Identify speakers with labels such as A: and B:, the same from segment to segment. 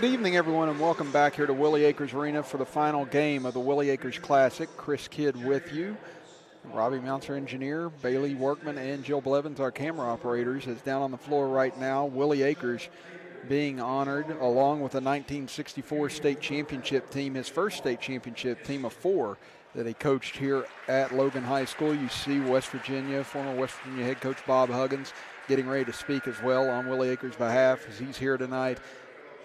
A: Good evening, everyone, and welcome back here to Willie Akers Arena for the final game of the Willie Akers Classic. Chris Kidd with you. Robbie Mounts, our engineer, Bailey Workman, and Jill Blevins, our camera operators, is down on the floor right now. Willie Akers being honored along with the 1964 state championship team, his first state championship team of 4 that he coached here at Logan High School. You see West Virginia, former West Virginia head coach Bob Huggins getting ready to speak as well on Willie Akers' behalf as he's here tonight.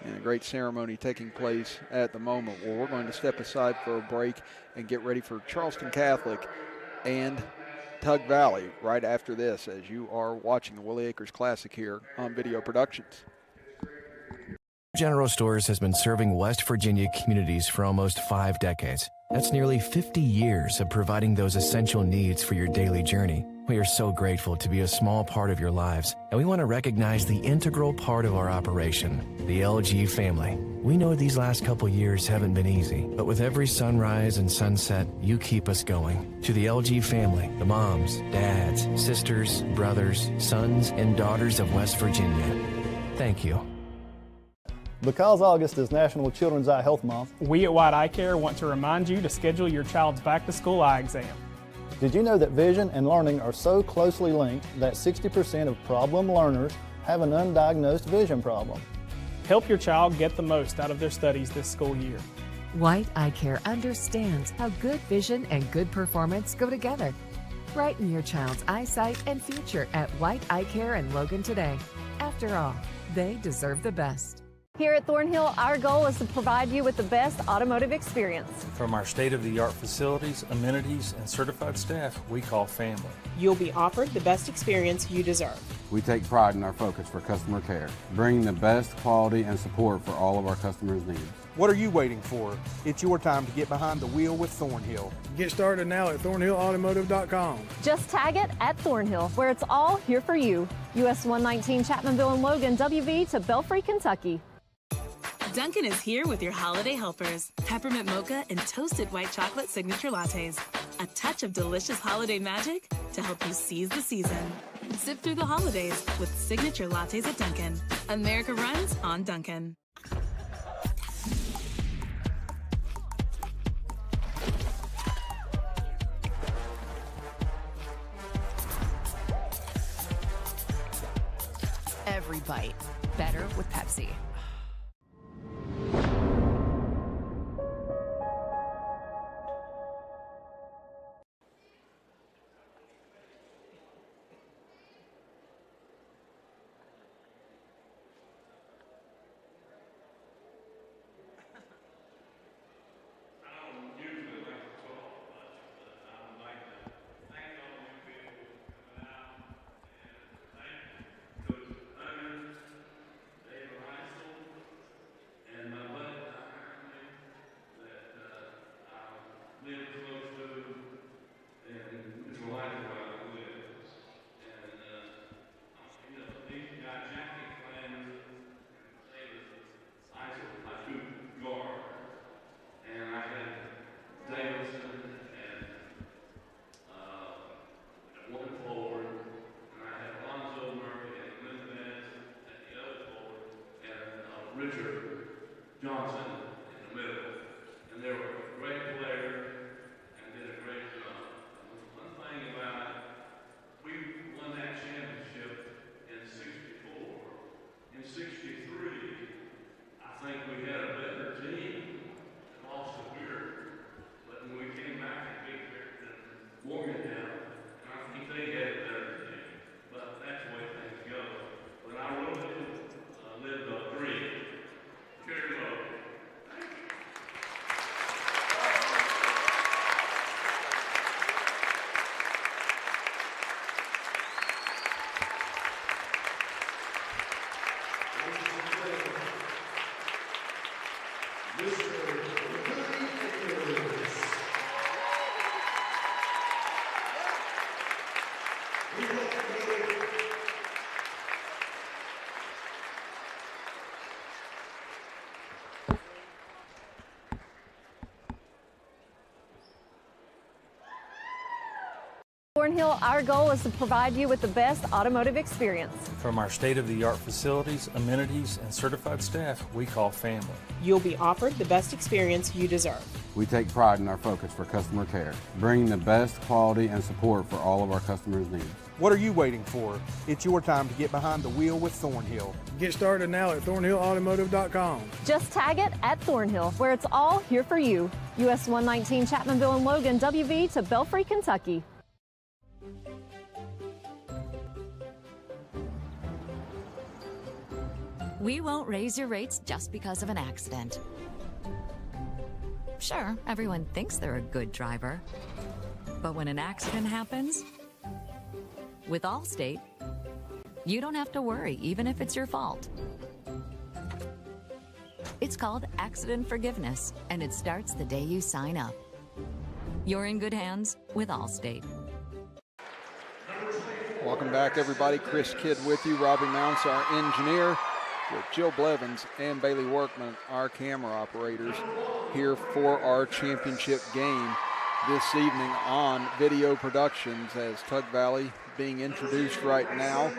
A: And a great ceremony taking place at the moment. Well, we're going to step aside for a break and get ready for Charleston Catholic and Tug Valley right after this, as you are watching the Willie Akers Classic here on Video Productions.
B: General Stores has been serving West Virginia communities for almost 5 decades. That's nearly 50 years of providing those essential needs for your daily journey. We are so grateful to be a small part of your lives, and we want to recognize the integral part of our operation, the LG family. We know these last couple years haven't been easy, but with every sunrise and sunset, you keep us going. To the LG family, the moms, dads, sisters, brothers, sons, and daughters of West Virginia, thank you.
C: Because August is National Children's Eye Health Month,
D: we at White Eye Care want to remind you to schedule your child's back-to-school eye exam.
C: Did you know that vision and learning are so closely linked that 60% of problem learners have an undiagnosed vision problem?
D: Help your child get the most out of their studies this school year.
E: White Eye Care understands how good vision and good performance go together. Brighten your child's eyesight and future at White Eye Care in Logan today. After all, they deserve the best.
F: Here at Thornhill, our goal is to provide you with the best automotive experience.
G: From our state-of-the-art facilities, amenities, and certified staff we call family.
H: You'll be offered the best experience you deserve.
I: We take pride in our focus for customer care, bringing the best quality and support for all of our customers' needs.
J: What are you waiting for? It's your time to get behind the wheel with Thornhill.
K: Get started now at thornhillautomotive.com.
F: Just tag it at Thornhill, where it's all here for you. US 119 Chapmanville and Logan, WV to Belfry, Kentucky.
L: Dunkin' is here with your holiday helpers. Peppermint mocha and toasted white chocolate signature lattes. A touch of delicious holiday magic to help you seize the season. Sip through the holidays with signature lattes at Dunkin'. America runs on Dunkin'.
E: Every bite better with Pepsi.
M: Johnson in the middle, and they were a great player and did a great job. One thing about it, we won that championship in '64. In '63, I think we had a better team and lost to Weir, but when we came back and beat Morgantown, and I think they had a better team. But that's the way things go. But I really live a dream. Carry low.
F: Thornhill, our goal is to provide you with the best automotive experience.
G: From our state-of-the-art facilities, amenities, and certified staff we call family.
H: You'll be offered the best experience you deserve.
I: We take pride in our focus for customer care, bringing the best quality and support for all of our customers' needs.
J: What are you waiting for? It's your time to get behind the wheel with Thornhill.
K: Get started now at thornhillautomotive.com.
F: Just tag it at Thornhill, where it's all here for you. US 119 Chapmanville and Logan, WV to Belfry, Kentucky.
N: We won't raise your rates just because of an accident. Sure, everyone thinks they're a good driver. But when an accident happens, with Allstate, you don't have to worry, even if it's your fault. It's called accident forgiveness, and it starts the day you sign up. You're in good hands with Allstate.
A: Welcome back, everybody. Chris Kidd with you. Robbie Mounts, our engineer, with Jill Blevins and Bailey Workman, our camera operators, here for our championship game this evening on Video Productions, as Tug Valley being introduced right now. As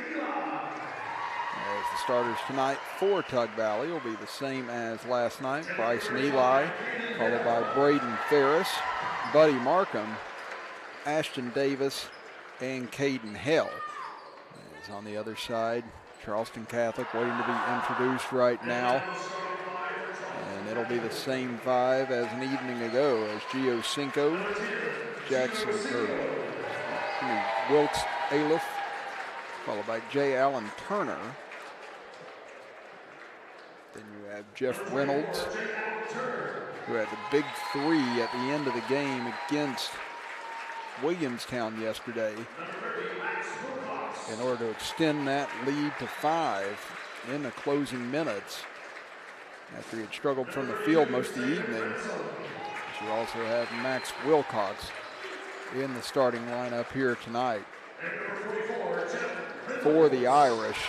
A: the starters tonight for Tug Valley will be the same as last night. Bryson Eli, followed by Braden Ferris, Buddy Markham, Ashton Davis, and Caden Hell. As on the other side, Charleston Catholic waiting to be introduced right now. And it'll be the same five as an evening ago, as Gio Cinco, Jackson, Wilkes Aliff, followed by J. Allen Turner. Then you have Jeff Reynolds, who had the big three at the end of the game against Williamstown yesterday in order to extend that lead to 5 in the closing minutes after he had struggled from the field most of the evening. You also have Max Wilcox in the starting lineup here tonight for the Irish.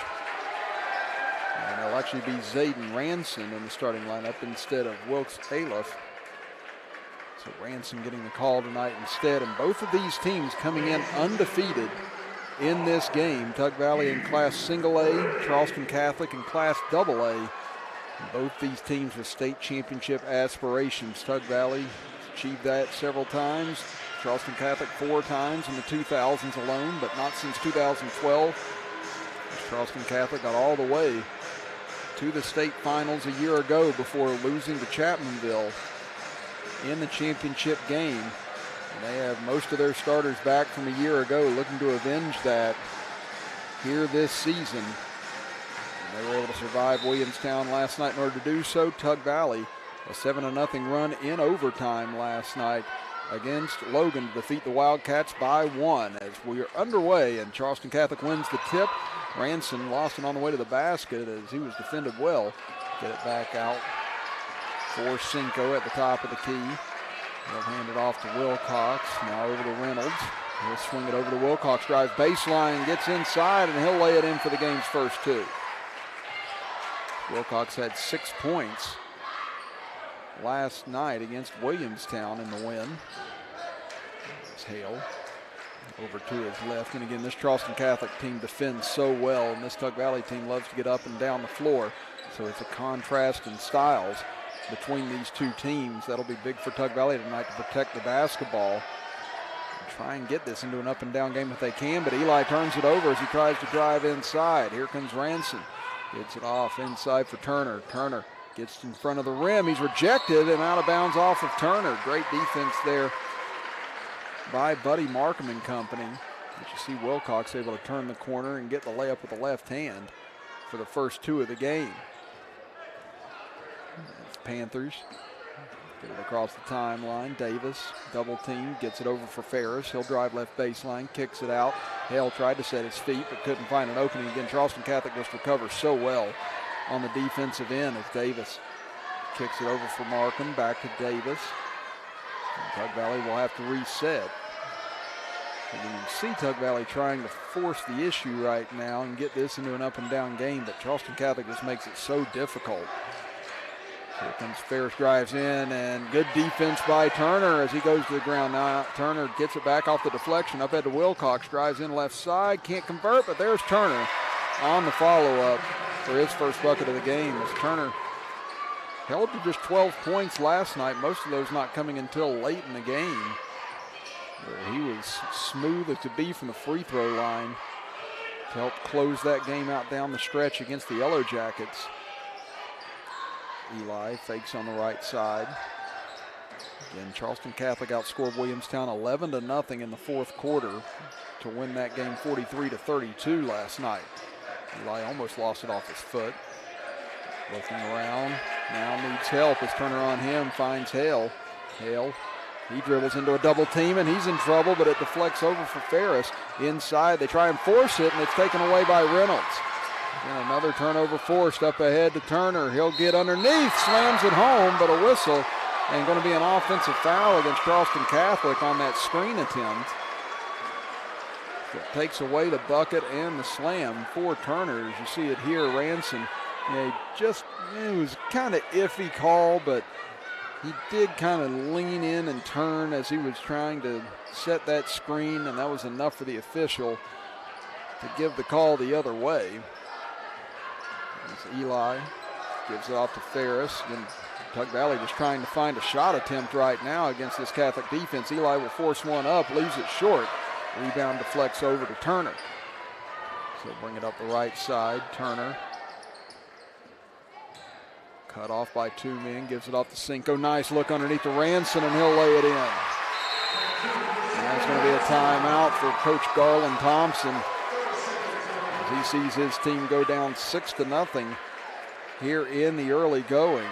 A: And it'll actually be Zayden Ranson in the starting lineup instead of Wilkes Aliff. So Ranson getting the call tonight instead. And both of these teams coming in undefeated in this game. Tug Valley in Class Single A, Charleston Catholic in Class Double A. Both these teams with state championship aspirations. Tug Valley achieved that several times. Charleston Catholic 4 times in the 2000s alone, but not since 2012. Charleston Catholic got all the way to the state finals a year ago before losing to Chapmanville in the championship game. And they have most of their starters back from a year ago, looking to avenge that here this season. And they were able to survive Williamstown last night in order to do so. Tug Valley, a 7-0 run in overtime last night against Logan to defeat the Wildcats by 1 as we are underway, and Charleston Catholic wins the tip. Ranson lost it on the way to the basket as he was defended well. Get it back out for Cinco at the top of the key. They'll hand it off to Wilcox, now over to Reynolds. He'll swing it over to Wilcox, drives baseline, gets inside, and he'll lay it in for the game's first 2. Wilcox had 6 points last night against Williamstown in the win. It's Hale over to his left. And again, this Charleston Catholic team defends so well, and this Tug Valley team loves to get up and down the floor. So it's a contrast in styles between these two teams. That'll be big for Tug Valley tonight to protect the basketball and try and get this into an up and down game if they can. But Eli turns it over as he tries to drive inside. Here comes Ranson. Gets it off inside for Turner. Turner gets in front of the rim. He's rejected and out of bounds off of Turner. Great defense there by Buddy Markham and company. But you see Wilcox able to turn the corner and get the layup with the left hand for the first 2 of the game. It's Panthers. Get it across the timeline. Davis, double team, gets it over for Ferris. He'll drive left baseline, kicks it out. Hale tried to set his feet, but couldn't find an opening. Again, Charleston Catholic just recovers so well on the defensive end as Davis kicks it over for Markham. Back to Davis. And Tug Valley will have to reset. And you can see Tug Valley trying to force the issue right now and get this into an up and down game, but Charleston Catholic just makes it so difficult. Here comes Ferris, drives in, and good defense by Turner as he goes to the ground. Now Turner gets it back off the deflection. Up to Wilcox, drives in left side, can't convert, but there's Turner on the follow-up for his first bucket of the game. As Turner held to just 12 points last night, most of those not coming until late in the game, where he was smooth as could be from the free throw line to help close that game out down the stretch against the Yellow Jackets. Eli fakes on the right side. Again, Charleston Catholic outscored Williamstown 11-0 in the fourth quarter to win that game 43-32 last night. Eli almost lost it off his foot. Looking around, now needs help as Turner on him, finds Hale. Hale, he dribbles into a double team and he's in trouble, but it deflects over for Ferris. Inside, they try and force it and it's taken away by Reynolds. And another turnover forced up ahead to Turner. He'll get underneath, slams it home, but a whistle, and going to be an offensive foul against Charleston Catholic on that screen attempt. So it takes away the bucket and the slam for Turner. As you see it here, Ranson, it was kind of iffy call, but he did kind of lean in and turn as he was trying to set that screen, and that was enough for the official to give the call the other way. As Eli gives it off to Ferris. Again, Tug Valley just trying to find a shot attempt right now against this Catholic defense. Eli will force one up, leaves it short. Rebound deflects over to Turner. So bring it up the right side. Turner cut off by two men, gives it off to Cinco. Nice look underneath the Ranson, and he'll lay it in. And that's going to be a timeout for Coach Garland Thompson. He sees his team go down 6-0 here in the early going.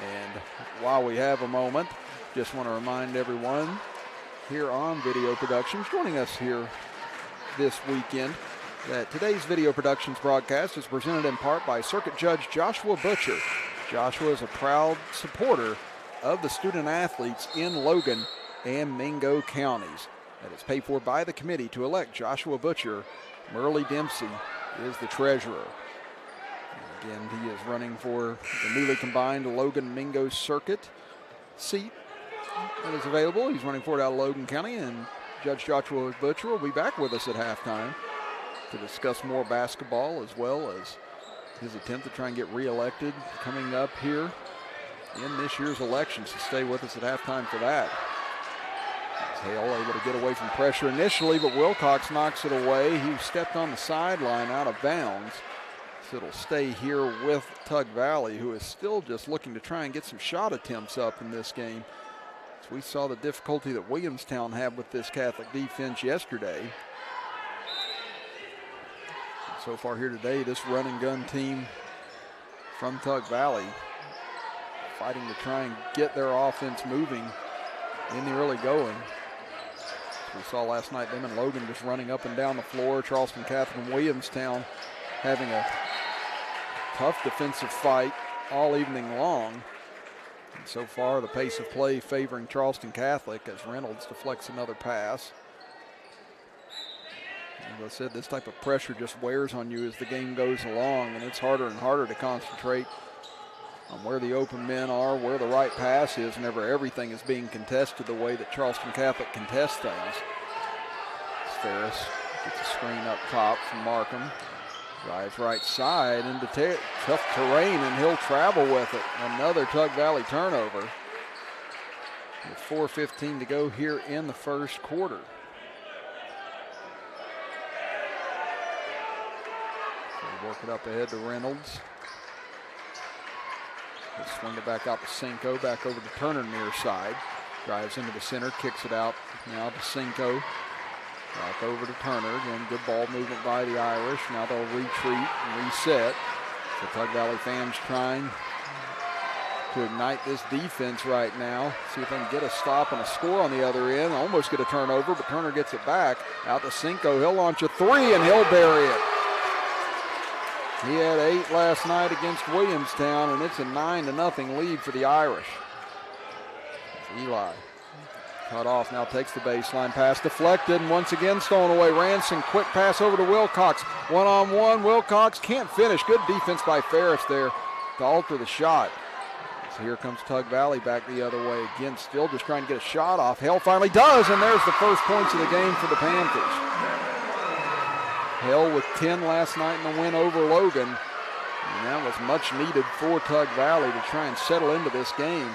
A: And while we have a moment, just want to remind everyone here on Video Productions, joining us here this weekend, that today's Video Productions broadcast is presented in part by Circuit Judge Joshua Butcher. Joshua is a proud supporter of the student athletes in Logan and Mingo counties. That is paid for by the committee to elect Joshua Butcher. Merle Dempsey is the treasurer. And again, he is running for the newly combined Logan-Mingo circuit seat that is available. He's running for it out of Logan County, and Judge Joshua Butcher will be back with us at halftime to discuss more basketball, as well as his attempt to try and get reelected coming up here in this year's elections. So stay with us at halftime for that. Hale able to get away from pressure initially, but Wilcox knocks it away. He stepped on the sideline out of bounds. So it'll stay here with Tug Valley, who is still just looking to try and get some shot attempts up in this game. So we saw the difficulty that Williamstown had with this Catholic defense yesterday. And so far here today, this run and gun team from Tug Valley fighting to try and get their offense moving in the early going. We saw last night them and Logan just running up and down the floor. Charleston Catholic and Williamstown having a tough defensive fight all evening long. And so far, the pace of play favoring Charleston Catholic as Reynolds deflects another pass. As I said, this type of pressure just wears on you as the game goes along, and it's harder and harder to concentrate on where the open men are, where the right pass is, whenever everything is being contested the way that Charleston Catholic contests things. Ferris gets a screen up top from Markham. Drives right side into tough terrain, and he'll travel with it. Another Tug Valley turnover. With 4:15 to go here in the first quarter. So work it up ahead to Reynolds. He'll swing it back out to Cinco, back over to Turner near side. Drives into the center, kicks it out now to Cinco. Back over to Turner. Again, good ball movement by the Irish. Now they'll retreat and reset. The Tug Valley fans trying to ignite this defense right now. See if they can get a stop and a score on the other end. Almost get a turnover, but Turner gets it back. Out to Cinco. He'll launch a three, and he'll bury it. He had 8 last night against Williamstown, and it's a 9-0 lead for the Irish. Eli cut off, now takes the baseline pass, deflected, and once again stolen away. Ranson, quick pass over to Wilcox. One-on-one, Wilcox can't finish. Good defense by Ferris there to alter the shot. So here comes Tug Valley back the other way again. Still just trying to get a shot off. Hale finally does, and there's the first points of the game for the Panthers. Hale with 10 last night in the win over Logan. And that was much needed for Tug Valley to try and settle into this game.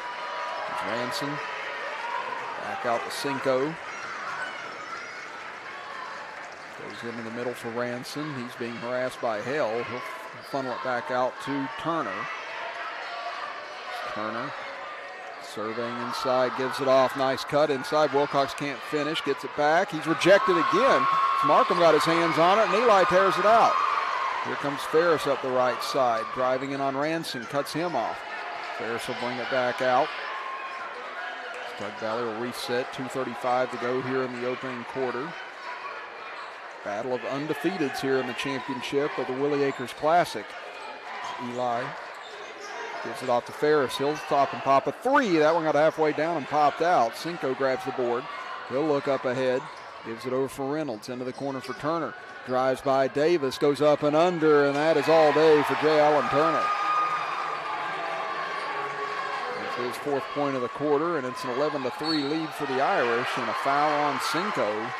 A: Ranson back out to Cinco. Goes into the middle for Ranson. He's being harassed by Hale. He'll funnel it back out to Turner. Turner surveying inside, gives it off. Nice cut inside. Wilcox can't finish, gets it back. He's rejected again. Markham got his hands on it, and Eli tears it out. Here comes Ferris up the right side, driving in on Ranson, cuts him off. Ferris will bring it back out. Tug Valley will reset, 2:35 to go here in the opening quarter. Battle of undefeateds here in the championship of the Willie Akers Classic. Eli gives it off to Ferris. He'll stop and pop a three. That one got halfway down and popped out. Cinco grabs the board. He'll look up ahead. Gives it over for Reynolds. Into the corner for Turner. Drives by Davis. Goes up and under, and that is all day for J. Allen Turner. It's his fourth point of the quarter, and it's an 11-3 lead for the Irish, and a foul on Cinco.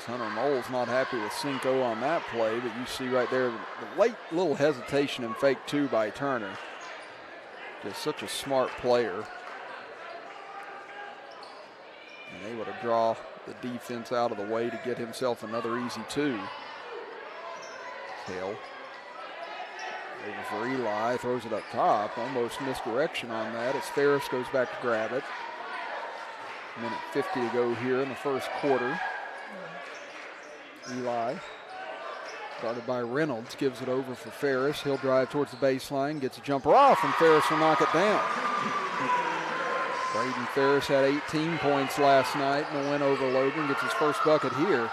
A: Hunter Moll's not happy with Cinco on that play, but you see right there the late little hesitation and fake two by Turner. Just such a smart player. And able to draw the defense out of the way to get himself another easy two. Hale over for Eli, throws it up top, almost misdirection on that as Ferris goes back to grab it. Minute 50 to go here in the first quarter. Eli, guarded by Reynolds, gives it over for Ferris. He'll drive towards the baseline, gets a jumper off, and Ferris will knock it down. Braden Ferris had 18 points last night in the win over Logan, gets his first bucket here.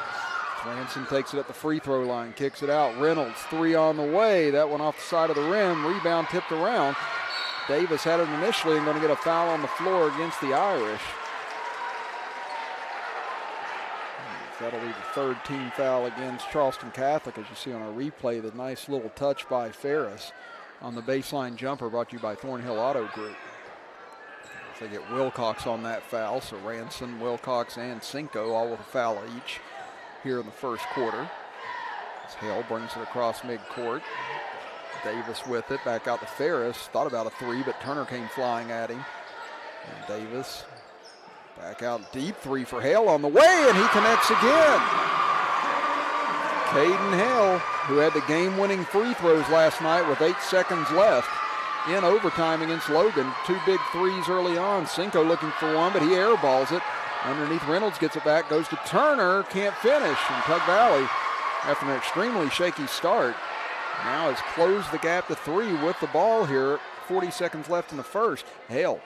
A: Ranson takes it at the free throw line, kicks it out. Reynolds, three on the way. That one off the side of the rim, rebound tipped around. Davis had it initially and going to get a foul on the floor against the Irish. That'll be the third team foul against Charleston Catholic. As you see on our replay, the nice little touch by Ferris on the baseline jumper brought to you by Thornhill Auto Group. They get Wilcox on that foul, so Ranson, Wilcox, and Cinco all with a foul each here in the first quarter. As Hale brings it across midcourt. Davis with it, back out to Ferris. Thought about a three, but Turner came flying at him. And Davis back out deep, three for Hale on the way, and he connects again. Caden Hale, who had the game-winning free throws last night with 8 seconds left in overtime against Logan. Two big threes early on. Cinco looking for one, but he airballs it. Underneath, Reynolds gets it back, goes to Turner, can't finish. And Tug Valley, after an extremely shaky start, now has closed the gap to three with the ball here. 40 seconds left in the first. Hale,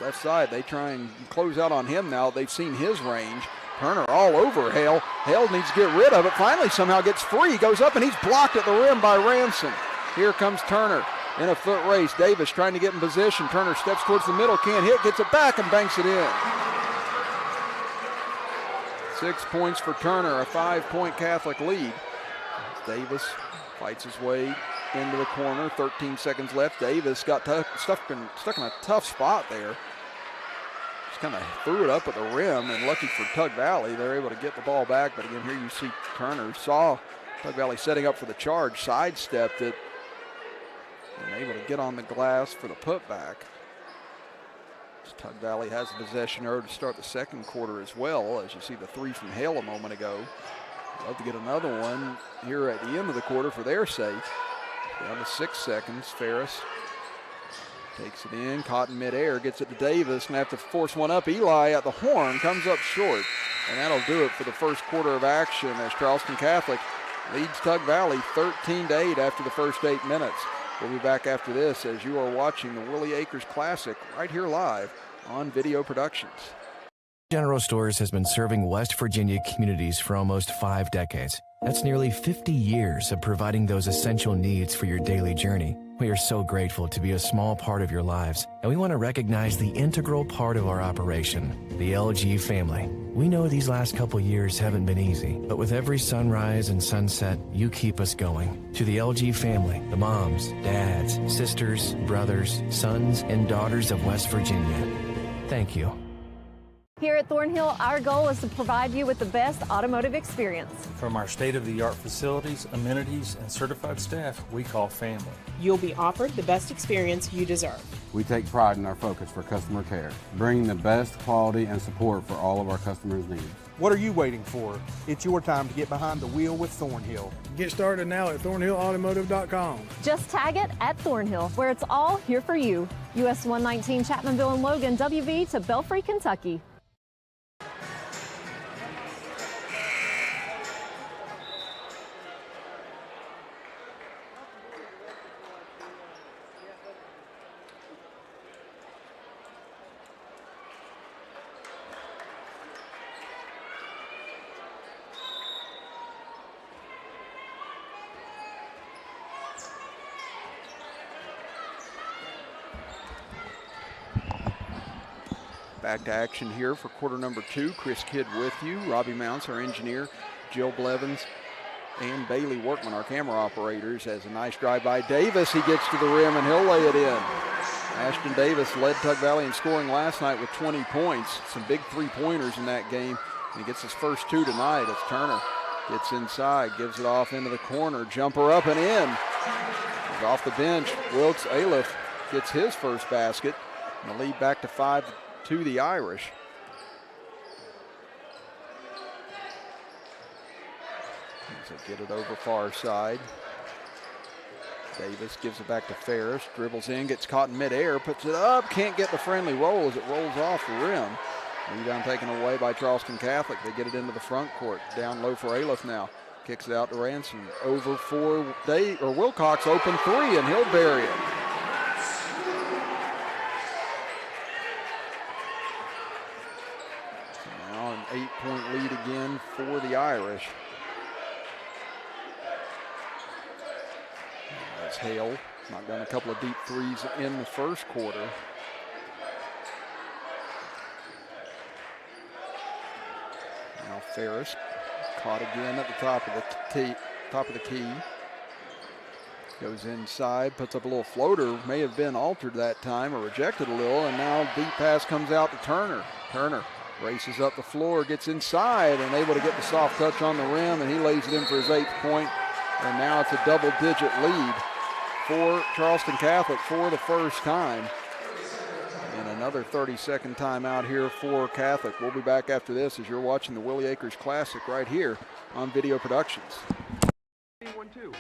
A: left side, they try and close out on him now. They've seen his range. Turner all over Hale. Hale needs to get rid of it. Finally somehow gets free. Goes up and he's blocked at the rim by Ranson. Here comes Turner in a foot race. Davis trying to get in position. Turner steps towards the middle, can't hit, gets it back and banks it in. 6 points for Turner, a 5-point Catholic lead. Davis fights his way into the corner, 13 seconds left. Davis got stuck in a tough spot there. Just kind of threw it up at the rim, and lucky for Tug Valley, they're able to get the ball back. But again, here you see Turner saw Tug Valley setting up for the charge, sidestepped it, and able to get on the glass for the putback. Tug Valley has the possession arrow to start the second quarter as well, as you see the three from Hale a moment ago. Love to get another one here at the end of the quarter for their sake. Down to 6 seconds. Ferris takes it in, caught in midair, gets it to Davis, and have to force one up. Eli at the horn comes up short, and that'll do it for the first quarter of action as Charleston Catholic leads Tug Valley 13-8 after the first 8 minutes. We'll be back after this as you are watching the Willie Akers Classic right here live on Video Productions.
B: General Stores has been serving West Virginia communities for almost 5 decades. That's nearly 50 years of providing those essential needs for your daily journey. We are so grateful to be a small part of your lives, and we want to recognize the integral part of our operation, the LG family. We know these last couple years haven't been easy, but with every sunrise and sunset, you keep us going. To the LG family, the moms, dads, sisters, brothers, sons, and daughters of West Virginia, thank you.
F: Here at Thornhill, our goal is to provide you with the best automotive experience.
G: From our state-of-the-art facilities, amenities, and certified staff we call family.
H: You'll be offered the best experience you deserve.
I: We take pride in our focus for customer care, bringing the best quality and support for all of our customers' needs.
J: What are you waiting for? It's your time to get behind the wheel with Thornhill.
K: Get started now at thornhillautomotive.com.
F: Just tag it at Thornhill, where it's all here for you. US 119 Chapmanville and Logan, WV to Belfry, Kentucky.
A: Back to action here for quarter number 2. Chris Kidd with you. Robbie Mounts, our engineer. Jill Blevins and Bailey Workman, our camera operators. As a nice drive by Davis. He gets to the rim and he'll lay it in. Ashton Davis led Tug Valley in scoring last night with 20 points. Some big three-pointers in that game. And he gets his first 2 tonight as Turner gets inside, gives it off into the corner. Jumper up and in. He's off the bench. Wilkes Aliff gets his first basket. And the lead back to 5 to the Irish. So get it over far side. Davis gives it back to Ferris, dribbles in, gets caught in midair, puts it up, can't get the friendly roll as it rolls off the rim. Rebound taken away by Charleston Catholic. They get it into the front court. Down low for Aliff now. Kicks it out to Ransom. Over for Wilcox, open 3, and he'll bury it. Now an 8-point lead again for the Irish. As Hale knocked down a couple of deep threes in the first quarter. Now Ferris caught again at the top of the key. Goes inside, puts up a little floater. May have been altered that time or rejected a little, and now deep pass comes out to Turner. Turner races up the floor, gets inside, and able to get the soft touch on the rim, and he lays it in for his 8th point. And now it's a double-digit lead for Charleston Catholic for the first time. And another 30-second timeout here for Catholic. We'll be back after this as you're watching the Willie AKERS Classic right here on Video Productions.
O: 1-2.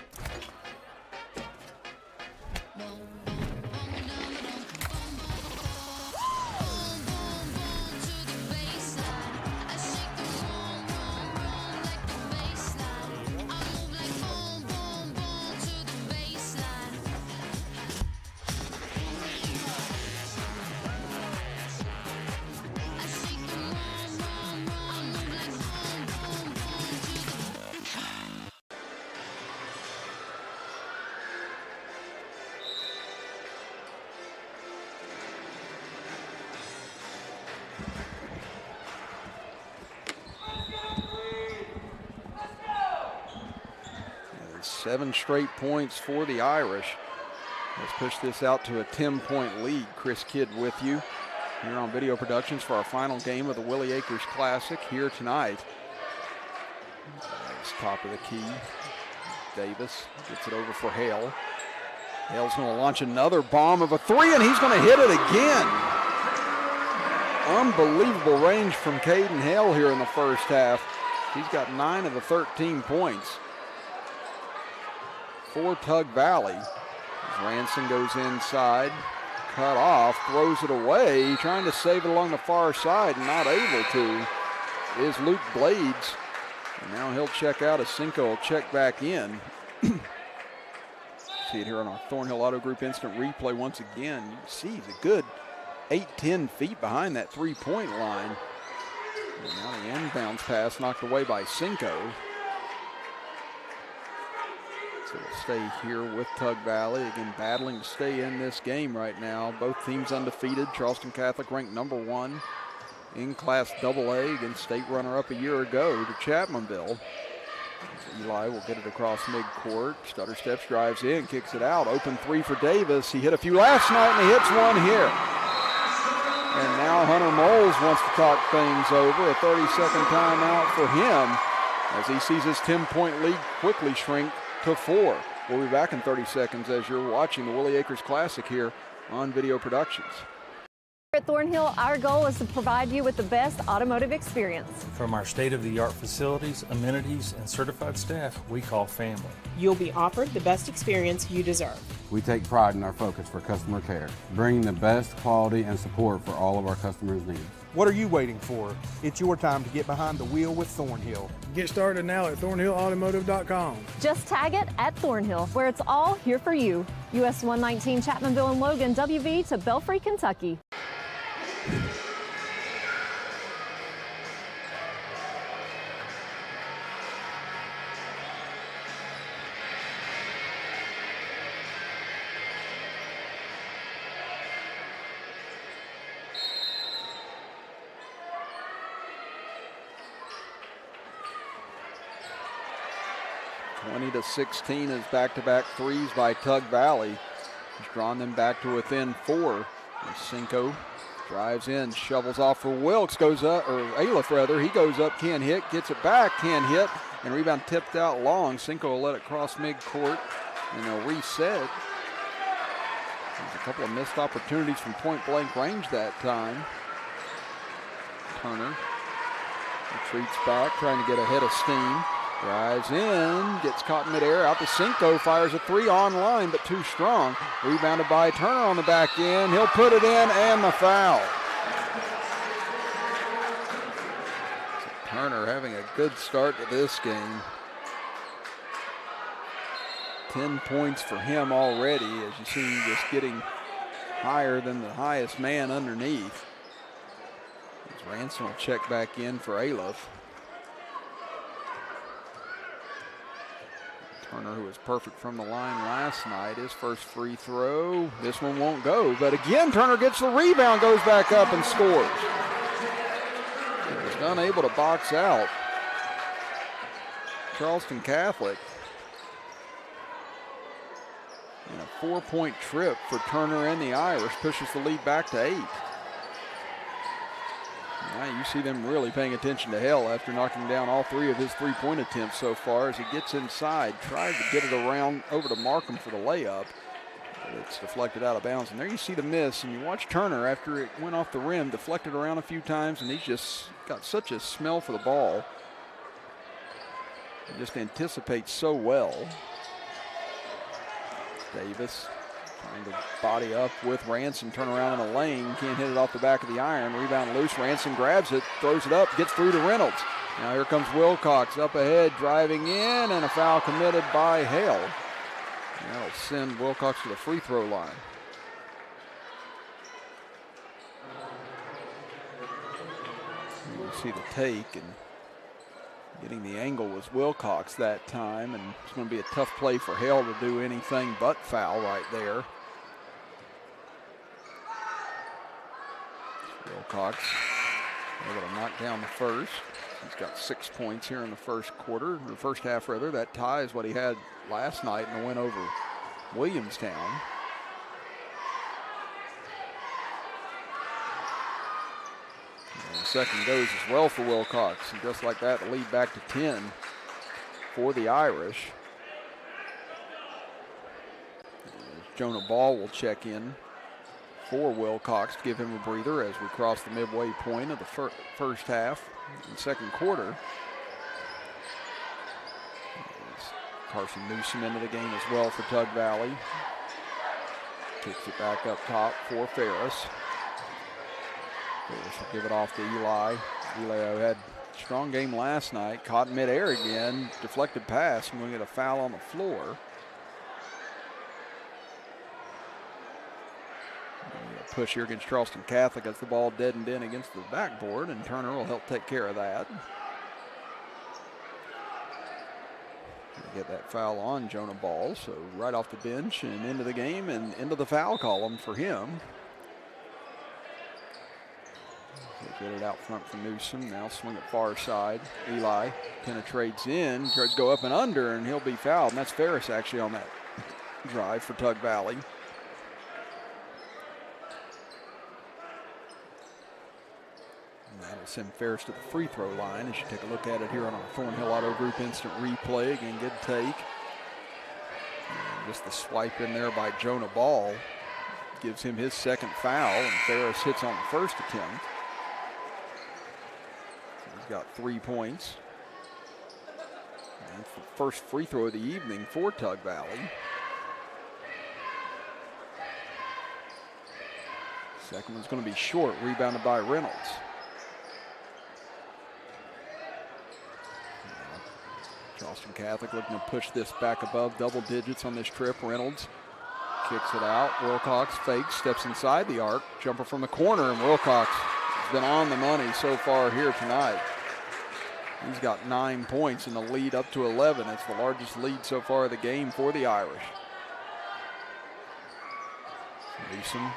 A: Seven straight points for the Irish. Let's push this out to a 10-point lead. Chris Kidd with you here on Video Productions for our final game of the Willie AKERS Classic here tonight. It's top of the key. Davis gets it over for Hale. Hale's going to launch another bomb of a 3, and he's going to hit it again. Unbelievable range from Caden Hale here in the first half. He's got 9 of the 13 points for Tug Valley. Ranson goes inside, cut off, throws it away, trying to save it along the far side and not able to is Luke Blades. And now he'll check out as Cinco will check back in. See it here on our Thornhill Auto Group instant replay once again. You can see he's a good 8-10 feet behind that three-point line. And now the inbounds pass knocked away by Cinco. So we'll stay here with Tug Valley. Again, battling to stay in this game right now. Both teams undefeated. Charleston Catholic ranked #1 in Class AA against state runner-up a year ago to Chapmanville. So Eli will get it across midcourt. Stutter steps, drives in, kicks it out. Open three for Davis. He hit a few last night and he hits one here. And now Hunter Moles wants to talk things over. A 30-second timeout for him as he sees his 10-point lead quickly shrink to 4. We'll be back in 30 seconds as you're watching the Willie Akers Classic here on Video Productions.
F: At Thornhill, our goal is to provide you with the best automotive experience.
G: From our state-of-the-art facilities, amenities, and certified staff we call family.
H: You'll be offered the best experience you deserve.
I: We take pride in our focus for customer care, bringing the best quality and support for all of our customers' needs.
J: What are you waiting for? It's your time to get behind the wheel with Thornhill.
K: Get started now at thornhillautomotive.com.
F: Just tag it at Thornhill, where it's all here for you. US 119 Chapmanville and Logan, WV to Belfry, Kentucky.
A: To 16 is back-to-back threes by Tug Valley. He's drawn them back to within 4. And Cinco drives in, shovels off for Wilkes, goes up, or Aliff rather, he goes up, can't hit, gets it back, can't hit, and rebound tipped out long. Cinco will let it cross midcourt, and they'll reset. There's a couple of missed opportunities from point-blank range that time. Turner retreats back, trying to get ahead of steam. Drives in, gets caught in midair, out to Cinco, fires a 3 online, but too strong. Rebounded by Turner on the back end. He'll put it in, and the foul. So Turner having a good start to this game. 10 points for him already, as you see him just getting higher than the highest man underneath. As Ransom will check back in for Aliff. Turner, who was perfect from the line last night, his first free throw. This one won't go, but again, Turner gets the rebound, goes back up and scores. He was unable to box out Charleston Catholic. And a 4-point trip for Turner and the Irish pushes the lead back to 8. Now you see them really paying attention to Hell after knocking down all 3 of his 3-point attempts so far as he gets inside, tries to get it around over to Markham for the layup. But it's deflected out of bounds. And there you see the miss, and you watch Turner after it went off the rim, deflected around a few times, and he's just got such a smell for the ball. He just anticipates so well. Davis trying to body up with Ransom, turn around in the lane, can't hit it off the back of the iron, rebound loose, Ransom grabs it, throws it up, gets through to Reynolds. Now here comes Wilcox up ahead, driving in, and a foul committed by Hale. That'll send Wilcox to the free throw line. You see the take, and getting the angle was Wilcox that time, and it's going to be a tough play for Hale to do anything but foul right there. Wilcox able to knock down the first. He's got 6 points here in the first quarter, or first half rather. That ties what he had last night in the win over Williamstown. And the second goes as well for Wilcox, and just like that, the lead back to 10 for the Irish. Jonah Ball will check in for Wilcox to give him a breather as we cross the midway point of the first half and second quarter. Carson Newsom into the game as well for Tug Valley. Kicks it back up top for Ferris. Ferris will give it off to Eli. Eli had a strong game last night, caught in midair again, deflected pass, and we'll get a foul on the floor. Push here against Charleston Catholic as the ball deadened in against the backboard, and Turner will help take care of that. get that foul on Jonah Ball. So right off the bench and into the game and into the foul column for him. They get it out front for Newsom. Now swing it far side. Eli penetrates in, tries to go up and under, and he'll be fouled. And that's Ferris actually on that drive for Tug Valley. And that'll send Ferris to the free throw line as you take a look at it here on our Thornhill Auto Group instant replay. Again, good take. And just the swipe in there by Jonah Ball gives him his second foul, and Ferris hits on the first attempt. He's got 3 points. And the first free throw of the evening for Tug Valley. Second one's going to be short, rebounded by Reynolds. Charleston Catholic looking to push this back above double digits on this trip. Reynolds kicks it out. Wilcox fakes, steps inside the arc. Jumper from the corner, and Wilcox has been on the money so far here tonight. He's got 9 points in the lead up to 11. It's the largest lead so far of the game for the Irish. Newsom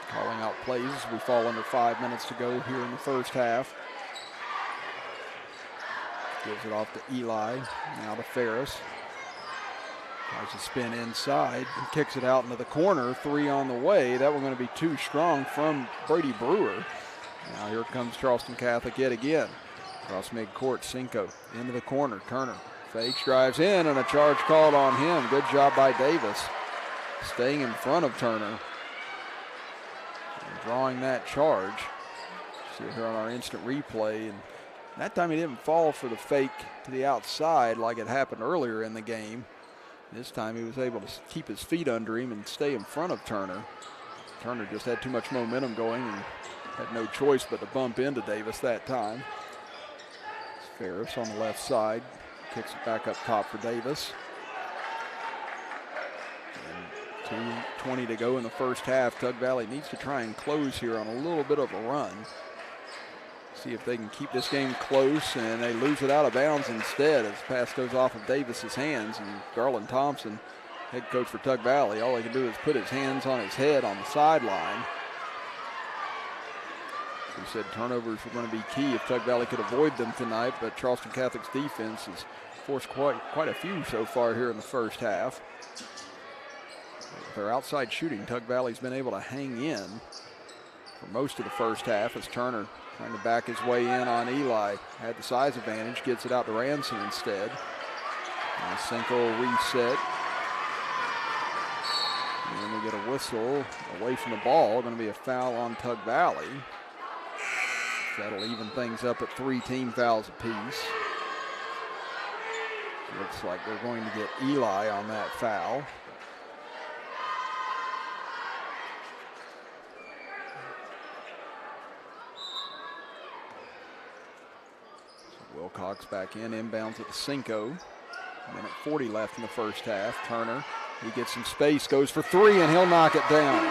A: calling out plays as we fall under 5 minutes to go here in the first half. Gives it off to Eli, now to Ferris. Tries to spin inside, and kicks it out into the corner. 3 on the way. That one's going to be too strong from Brady Brewer. Now here comes Charleston Catholic yet again. Across midcourt, Cinco into the corner. Turner fakes, drives in, and a charge called on him. Good job by Davis, staying in front of Turner and drawing that charge. See it here on our instant replay, and that time he didn't fall for the fake to the outside like it happened earlier in the game. This time he was able to keep his feet under him and stay in front of Turner. Turner just had too much momentum going and had no choice but to bump into Davis that time. Ferris on the left side, kicks it back up top for Davis. And 2:20 to go in the first half. Tug Valley needs to try and close here on a little bit of a run. See if they can keep this game close, and they lose it out of bounds instead as the pass goes off of Davis's hands. And Garland Thompson, head coach for Tug Valley, all he can do is put his hands on his head on the sideline. We said turnovers were going to be key if Tug Valley could avoid them tonight, but Charleston Catholic's defense has forced quite a few so far here in the first half. With their outside shooting, Tug Valley's been able to hang in for most of the first half as Turner trying to back his way in on Eli. Had the size advantage, gets it out to Ransom instead. And Cinco reset. And then we get a whistle away from the ball. Going to be a foul on Tug Valley. That'll even things up at 3 team fouls apiece. Looks like they're going to get Eli on that foul. So Wilcox back in, inbounds at the Cinco. Minute 40 left in the first half. Turner, he gets some space, goes for 3, and he'll knock it down.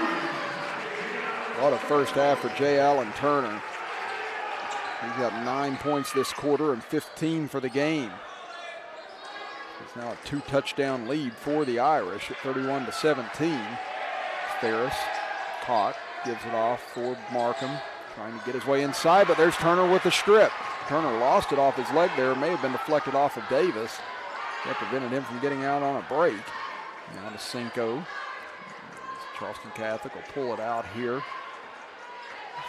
A: What a first half for J. Allen Turner. He's got 9 points this quarter and 15 for the game. It's now a 2-touchdown lead for the Irish at 31-17. Ferris caught, gives it off for Markham, trying to get his way inside, but there's Turner with the strip. Turner lost it off his leg there, may have been deflected off of Davis. That prevented him from getting out on a break. Now to Cinco. Charleston Catholic will pull it out here.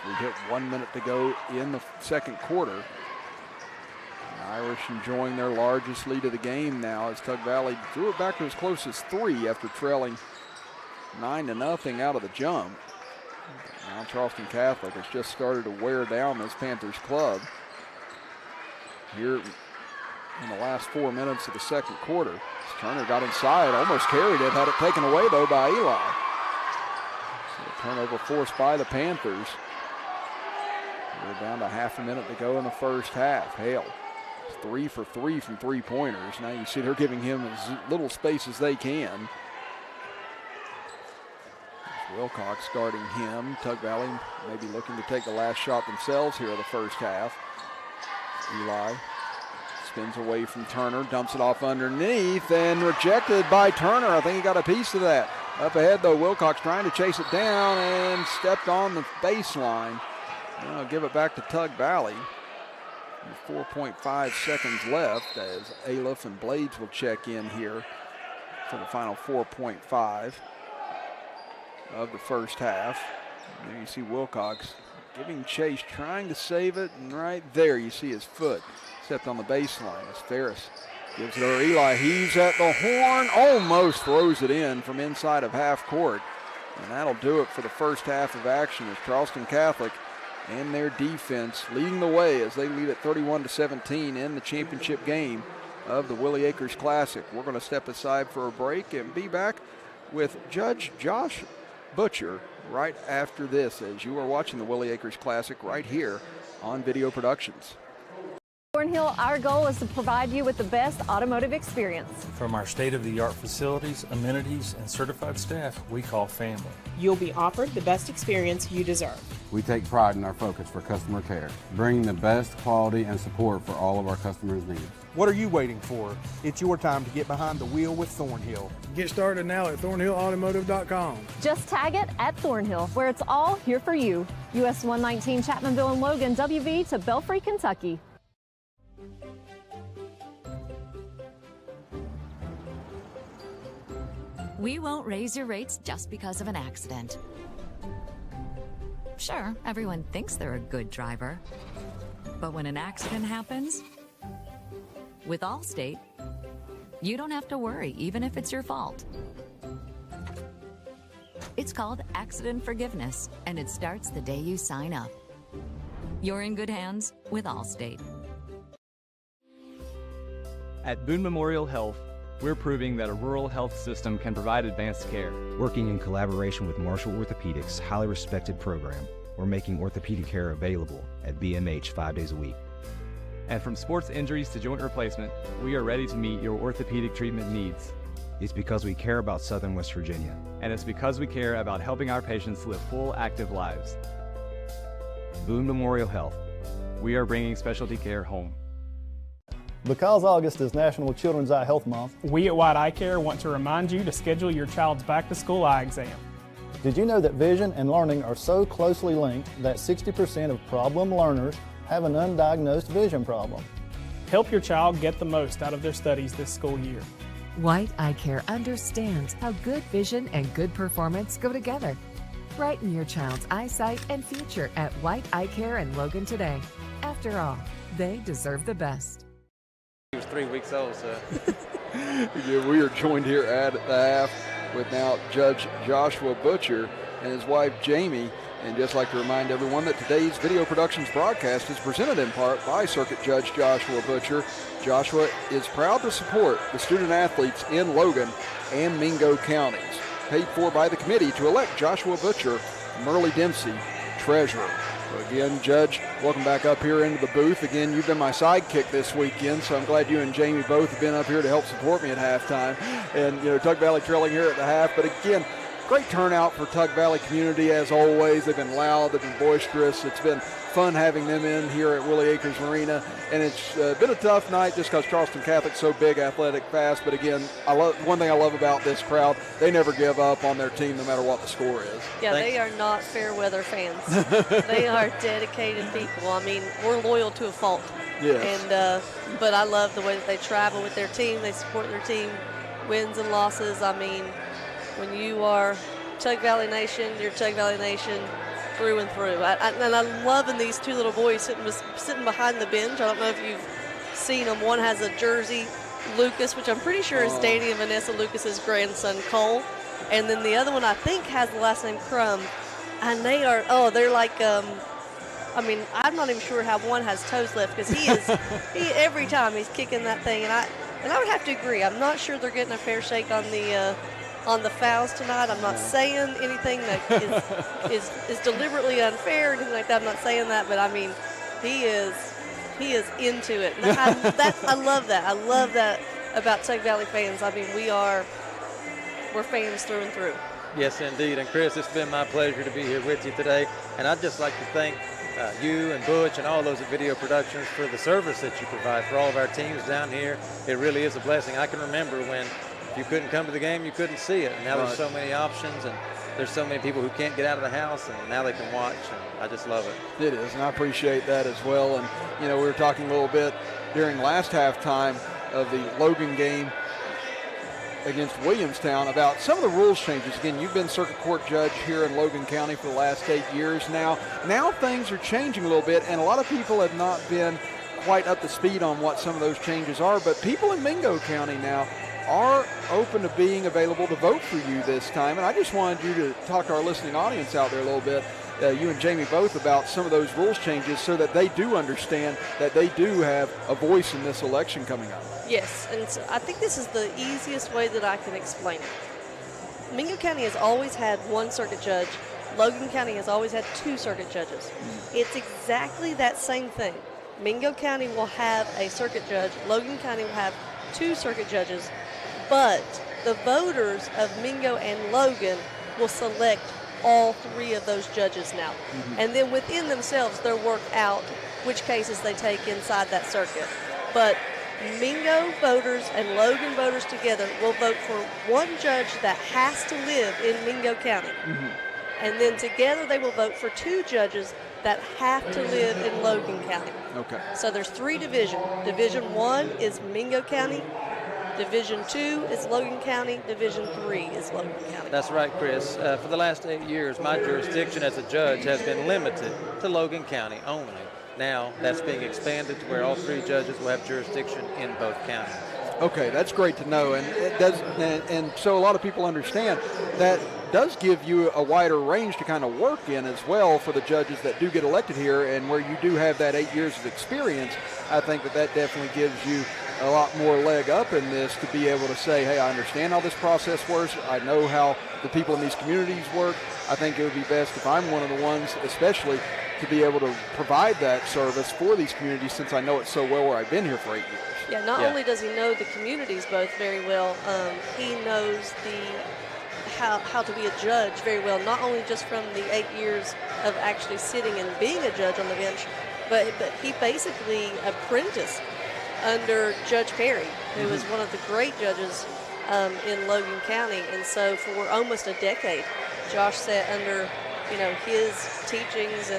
A: We hit 1 minute to go in the second quarter. The Irish enjoying their largest lead of the game now as Tug Valley drew it back to as close as 3 after trailing 9-0 out of the jump. Now Charleston Catholic has just started to wear down this Panthers club here in the last 4 minutes of the second quarter. Turner got inside, almost carried it, had it taken away though by Eli. So a turnover forced by the Panthers. We're down to half a minute to go in the first half. Hale is 3 for 3 from 3-pointers. Now you see they're giving him as little space as they can. There's Wilcox guarding him. Tug Valley maybe looking to take the last shot themselves here in the first half. Eli Spins away from Turner, dumps it off underneath, and rejected by Turner. I think he got a piece of that. Up ahead, though, Wilcox trying to chase it down and stepped on the baseline. I'll give it back to Tug Valley. 4.5 seconds left as Aliff and Blades will check in here for the final 4.5 of the first half. There you see Wilcox giving chase, trying to save it, and right there you see his foot stepped on the baseline as Ferris gives it over. Eli heaves at the horn, almost throws it in from inside of half court. And that'll do it for the first half of action as Charleston Catholic and their defense leading the way as they lead at 31-17 in the championship game of the Willie AKERS Classic. We're going to step aside for a break and be back with Judge Josh Butcher right after this as you are watching the Willie AKERS Classic right here on Video Productions.
F: Thornhill, our goal is to provide you with the best automotive experience.
G: From our state-of-the-art facilities, amenities, and certified staff we call family.
H: You'll be offered the best experience you deserve.
I: We take pride in our focus for customer care, bringing the best quality and support for all of our customers' needs.
J: What are you waiting for? It's your time to get behind the wheel with Thornhill.
K: Get started now at thornhillautomotive.com.
F: Just tag it at Thornhill, where it's all here for you. US 119 Chapmanville and Logan, WV to Belfry, Kentucky.
N: We won't raise your rates just because of an accident. Sure, everyone thinks they're a good driver. But when an accident happens, with Allstate, you don't have to worry, even if it's your fault. It's called accident forgiveness, and it starts the day you sign up. You're in good hands with Allstate.
P: At Boone Memorial Health, we're proving that a rural health system can provide advanced care.
Q: Working in collaboration with Marshall Orthopedics' highly respected program, we're making orthopedic care available at BMH 5 days a week.
P: And from sports injuries to joint replacement, we are ready to meet your orthopedic treatment needs.
Q: It's because we care about Southern West Virginia.
P: And it's because we care about helping our patients live full, active lives.
Q: Boone Memorial Health.
P: We are bringing specialty care home.
C: Because August is National Children's Eye Health Month,
D: we at White Eye Care want to remind you to schedule your child's back-to-school eye exam.
C: Did you know that vision and learning are so closely linked that 60% of problem learners have an undiagnosed vision problem?
D: Help your child get the most out of their studies this school year.
E: White Eye Care understands how good vision and good performance go together. Brighten your child's eyesight and future at White Eye Care in Logan today. After all, they deserve the best.
R: He was 3 weeks old, so.
A: Yeah, we are joined here at the half with now Judge Joshua Butcher and his wife Jamie. And just like to remind everyone that today's Video Productions broadcast is presented in part by Circuit Judge Joshua Butcher. Joshua is proud to support the student athletes in Logan and Mingo counties. Paid for by the committee to elect Joshua Butcher, Merle Dempsey, treasurer. So again, Judge, welcome back up here into the booth. Again, you've been my sidekick this weekend, so I'm glad you and Jamie both have been up here to help support me at halftime. And, you know, Tug Valley trailing here at the half. But again, great turnout for Tug Valley community as always. They've been loud, they've been boisterous. It's been fun having them in here at Willie AKERS Arena. And it's been a tough night just because Charleston Catholic's so big, athletic, fast. But again, one thing I love about this crowd, they never give up on their team no matter what the score is.
S: Yeah, they are not fair weather fans. They are dedicated people. I mean, we're loyal to a fault.
A: Yes.
S: And but I love the way that they travel with their team. They support their team, wins and losses. I mean, when you are Tug Valley Nation, you're Tug Valley Nation through and through. And I'm loving these two little boys sitting behind the bench. I don't know if you've seen them. One has a jersey, Lucas, which I'm pretty sure is Danny and Vanessa Lucas's grandson, Cole. And then the other one, I think, has the last name Crum. And they are, they're like, I mean, I'm not even sure how one has toes left because every time he's kicking that thing. And I would have to agree. I'm not sure they're getting a fair shake on the fouls tonight. I'm not saying anything that is deliberately unfair or anything like that. I'm not saying that, but I mean, he is into it. And I love that. I love that about Tug Valley fans. I mean, we're fans through and through.
R: Yes, indeed. And Chris, it's been my pleasure to be here with you today. And I'd just like to thank you and Butch and all those at Video Productions for the service that you provide for all of our teams down here. It really is a blessing. I can remember when if you couldn't come to the game, you couldn't see it. And now there's so many options, and there's so many people who can't get out of the house, and now they can watch, and I just love it.
A: It is, and I appreciate that as well. And, you know, we were talking a little bit during last halftime of the Logan game against Williamstown about some of the rules changes. Again, you've been circuit court judge here in Logan County for the last 8 years now. Now things are changing a little bit, and a lot of people have not been quite up to speed on what some of those changes are, but people in Mingo County now are open to being available to vote for you this time. And I just wanted you to talk to our listening audience out there a little bit, you and Jamie both, about some of those rules changes so that they do understand that they do have a voice in this election coming up.
S: Yes, and so I think this is the easiest way that I can explain it. Mingo County has always had one circuit judge. Logan County has always had 2 circuit judges. It's exactly that same thing. Mingo County will have a circuit judge. Logan County will have 2 circuit judges. But the voters of Mingo and Logan will select all 3 of those judges now. And then within themselves, they'll work out which cases they take inside that circuit. But Mingo voters and Logan voters together will vote for one judge that has to live in Mingo County. And then together they will vote for 2 judges that have to live in Logan County.
A: Okay.
S: So there's 3 divisions. Division 1 is Mingo County. Division 2 is Logan County. Division 3 is Logan County.
R: That's right, Chris. For the last 8 years, my jurisdiction as a judge has been limited to Logan County only. Now that's being expanded to where all 3 judges will have jurisdiction in both counties.
A: Okay, that's great to know, and it does, and so a lot of people understand that does give you a wider range to kind of work in as well for the judges that do get elected here, and where you do have that 8 years of experience. I think that definitely gives you a lot more leg up in this to be able to say, hey, I understand how this process works. I know how the people in these communities work. I think it would be best if I'm one of the ones, especially, to be able to provide that service for these communities, since I know it so well where I've been here for 8 years.
S: Yeah, not only does he know the communities both very well, he knows how to be a judge very well, not only just from the 8 years of actually sitting and being a judge on the bench, but he basically apprenticed under Judge Perry, who was one of the great judges in Logan County. And so for almost a decade, Josh sat under, his teachings,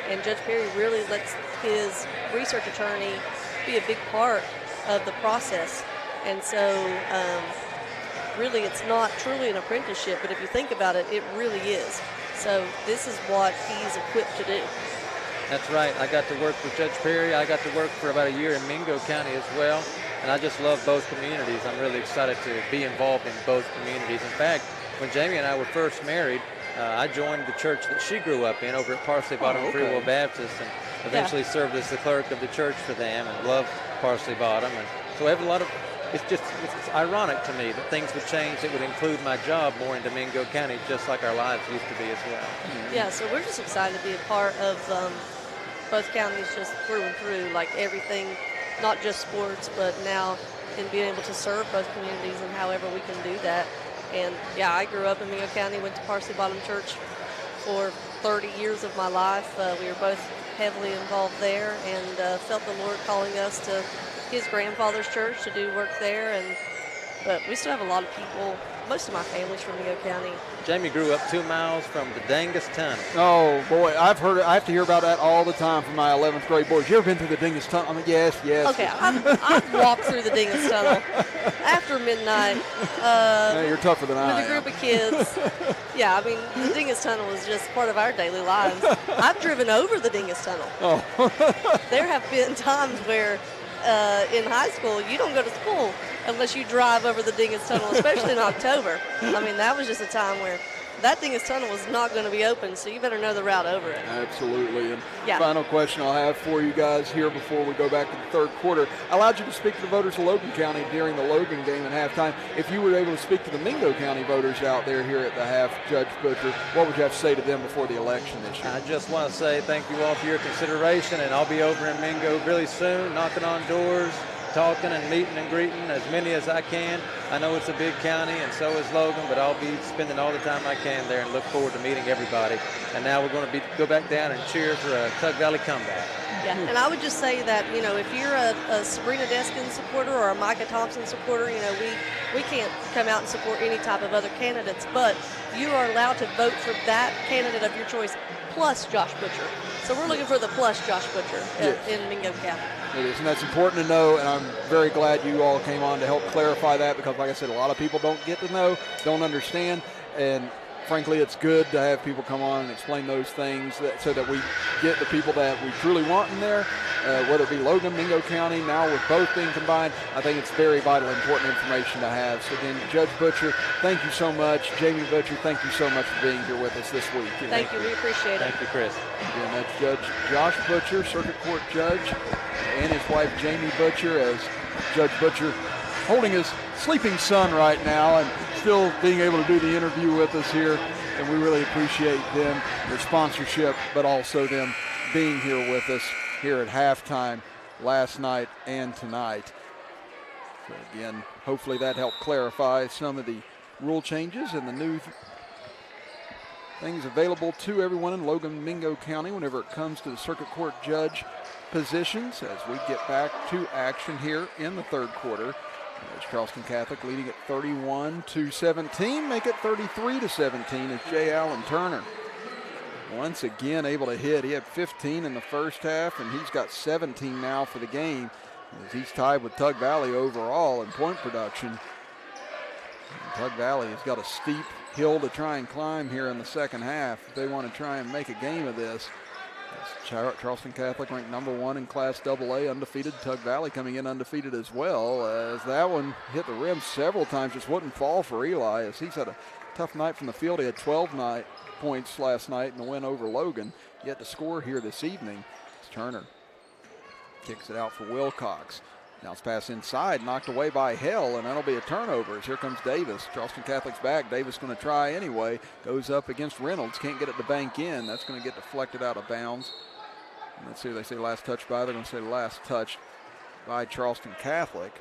S: and Judge Perry really lets his research attorney be a big part of the process. And so really it's not truly an apprenticeship, but if you think about it, it really is. So this is what he's equipped to do.
R: That's right. I got to work with Judge Perry. I got to work for about a year in Mingo County as well, and I just love both communities. I'm really excited to be involved in both communities. In fact, when Jamie and I were first married, I joined the church that she grew up in over at Parsley Bottom Free Will Baptist, and eventually served as the clerk of the church for them, and love Parsley Bottom. And so I have a lot of, it's ironic to me that things would change that would include my job more in Domingo County, just like our lives used to be as well.
S: Yeah, so we're just excited to be a part of both counties just through and through, like everything, not just sports, but now in being able to serve both communities and however we can do that. And yeah, I grew up in Mingo County, went to Parsley Bottom Church for 30 years of my life. We were both heavily involved there, and felt the Lord calling us to his grandfather's church to do work there. But we still have a lot of people. Most of my family's from Mingo County.
R: Jamie grew up 2 miles from the Dingus Tunnel.
A: Oh boy, I've heard it. I have to hear about that all the time from my 11th grade boys. You ever been through the Dingus Tunnel? I mean, yes.
S: Okay, I've walked through the Dingus Tunnel after midnight.
A: Yeah, you're tougher than I am.
S: With a group of kids. Yeah, I mean, the Dingus Tunnel is just part of our daily lives. I've driven over the Dingus Tunnel.
A: Oh.
S: There have been times where in high school, you don't go to school unless you drive over the Dingus Tunnel, especially in October. I mean, that was just a time where that Dingus Tunnel was not going to be open, so you better know the route over it.
A: Absolutely. And final question I'll have for you guys here before we go back to the third quarter. I allowed you to speak to the voters of Logan County during the Logan game at halftime. If you were able to speak to the Mingo County voters out there here at the half, Judge Butcher, what would you have to say to them before the election this year?
R: I just want to say thank you all for your consideration, and I'll be over in Mingo really soon, knocking on doors, talking and meeting and greeting as many as I can. I know it's a big county, and so is Logan, but I'll be spending all the time I can there and look forward to meeting everybody. And now we're going to go back down and cheer for a Tug Valley comeback.
S: Yeah, and I would just say that, you know, if you're a Sabrina Deskin supporter or a Micah Thompson supporter, you know, we can't come out and support any type of other candidates, but you are allowed to vote for that candidate of your choice plus Josh Butcher. So we're looking for the plus Josh Butcher in Mingo County.
A: It is, and that's important to know, and I'm very glad you all came on to help clarify that, because like I said, a lot of people don't get to know, don't understand, and frankly, it's good to have people come on and explain those things so that we get the people that we truly want in there, whether it be Logan, Mingo County, now with both being combined. I think it's very vital, important information to have. So again, Judge Butcher, thank you so much. Jamie Butcher, thank you so much for being here with us this week.
S: Thank you. We appreciate it.
R: Thank you, Chris.
A: Again, that's Judge Josh Butcher, Circuit Court Judge, and his wife Jamie Butcher, as Judge Butcher holding his sleeping son right now and still being able to do the interview with us here, and we really appreciate them, their sponsorship, but also them being here with us here at halftime last night and tonight. So again, hopefully that helped clarify some of the rule changes and the new things available to everyone in Logan, Mingo County whenever it comes to the Circuit Court Judge positions as we get back to action here in the third quarter. As Charleston Catholic leading at 31-17, make it 33-17 as J. Allen Turner once again able to hit. He had 15 in the first half, and he's got 17 now for the game, as he's tied with Tug Valley overall in point production. And Tug Valley has got a steep hill to try and climb here in the second half if they want to try and make a game of this. Charleston Catholic ranked number 1 in Class AA, undefeated. Tug Valley coming in undefeated as well, as that one hit the rim several times. Just wouldn't fall for Eli, as he's had a tough night from the field. He had 12 points last night in the win over Logan, yet to score here this evening. As Turner kicks it out for Wilcox. Now it's passed inside, knocked away by Hell, and that'll be a turnover. As here comes Davis. Charleston Catholic's back. Davis going to try anyway. Goes up against Reynolds. Can't get it to bank in. That's going to get deflected out of bounds. And let's see what they say last touch by. They're going to say last touch by Charleston Catholic.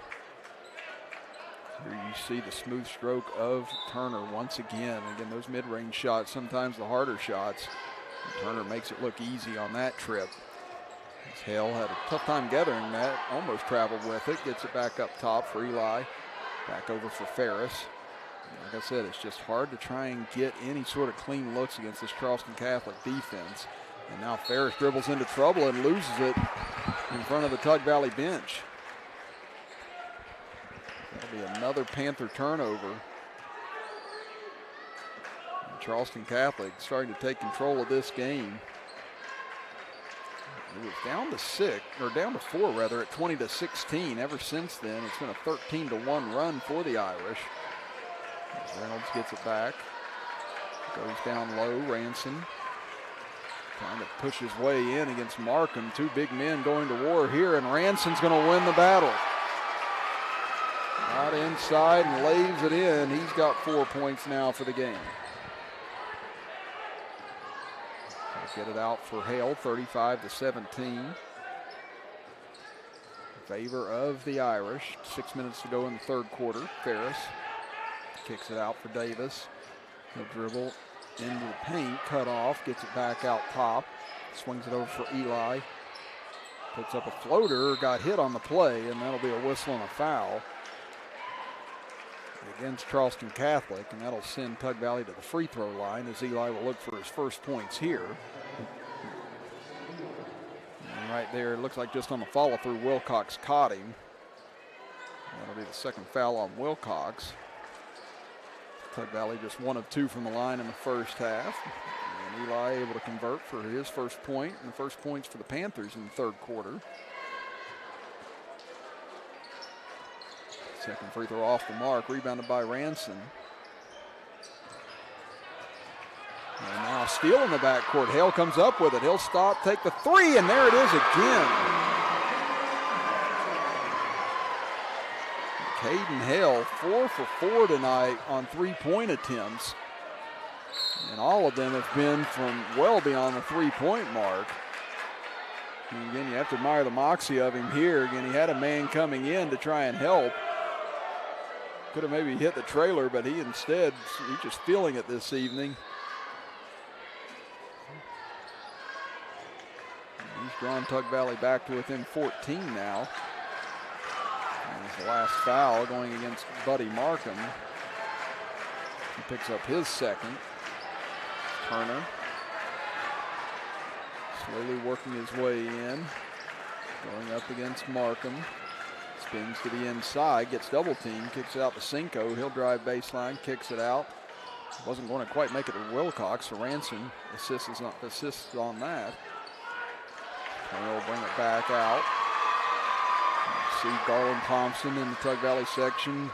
A: Here you see the smooth stroke of Turner once again. Again, those mid-range shots, sometimes the harder shots. And Turner makes it look easy on that trip. Hale had a tough time gathering that, almost traveled with it, gets it back up top for Eli, back over for Ferris. Like I said, it's just hard to try and get any sort of clean looks against this Charleston Catholic defense. And now Ferris dribbles into trouble and loses it in front of the Tug Valley bench. That'll be another Panther turnover. And Charleston Catholic starting to take control of this game. It was down to 4 rather, at 20-16. Ever since then, it's been a 13-1 run for the Irish. As Reynolds gets it back, goes down low. Ranson trying to push his way in against Markham. Two big men going to war here, and Ranson's going to win the battle. Out inside and lays it in. He's got 4 points now for the game. Get it out for Hale, 35-17. In favor of the Irish. 6 minutes to go in the third quarter. Ferris kicks it out for Davis. He'll dribble into the paint, cut off, gets it back out top. Swings it over for Eli. Puts up a floater, got hit on the play, and that'll be a whistle and a foul against Charleston Catholic, and that'll send Tug Valley to the free throw line as Eli will look for his first points here. And right there, it looks like just on the follow through, Wilcox caught him. That'll be the second foul on Wilcox. Tug Valley just 1 of 2 from the line in the first half. And Eli able to convert for his first point, and the first points for the Panthers in the third quarter. Second free throw off the mark, rebounded by Ranson. And now Steele in the backcourt. Hale comes up with it. He'll stop, take the three, and there it is again. Caden Hale, 4 for 4 tonight on 3-point attempts. And all of them have been from well beyond the 3-point mark. And again, you have to admire the moxie of him here. Again, he had a man coming in to try and help. Could have maybe hit the trailer, but he's just feeling it this evening. He's drawn Tug Valley back to within 14 now. And it's the last foul going against Buddy Markham. He picks up his second. Turner slowly working his way in, going up against Markham. Spins to the inside, gets double teamed, kicks it out to Cinco. He'll drive baseline, kicks it out. Wasn't going to quite make it to Wilcox, so Ransom assists on that. Turner will bring it back out. See Garland Thompson in the Tug Valley section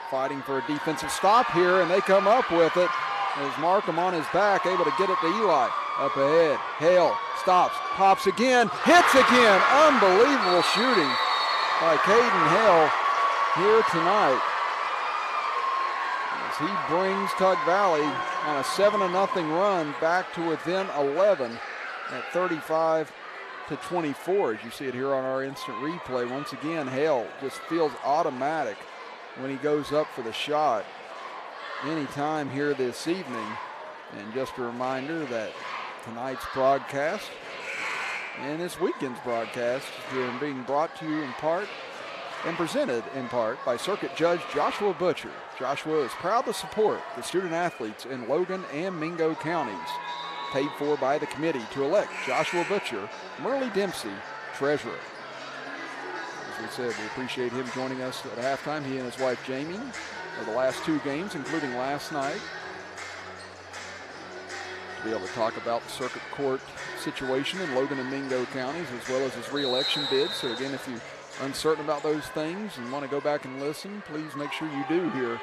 A: fighting for a defensive stop here, and they come up with it. As Markham on his back, able to get it to Eli. Up ahead, Hale stops, pops again, hits again. Unbelievable shooting by Caden Hale here tonight, as he brings Tug Valley on a 7-0 run back to within 11 at 35-24. As you see it here on our instant replay, once again, Hale just feels automatic when he goes up for the shot anytime here this evening. And just a reminder that tonight's broadcast and this weekend's broadcast is being brought to you in part and presented in part by Circuit Judge Joshua Butcher. Joshua is proud to support the student athletes in Logan and Mingo counties. Paid for by the committee to elect Joshua Butcher, Merle Dempsey, treasurer. As we said, we appreciate him joining us at halftime. He and his wife Jamie for the last two games, including last night, to be able to talk about the circuit court situation in Logan and Mingo counties, as well as his re-election bid. So again, if you're uncertain about those things and want to go back and listen, please make sure you do here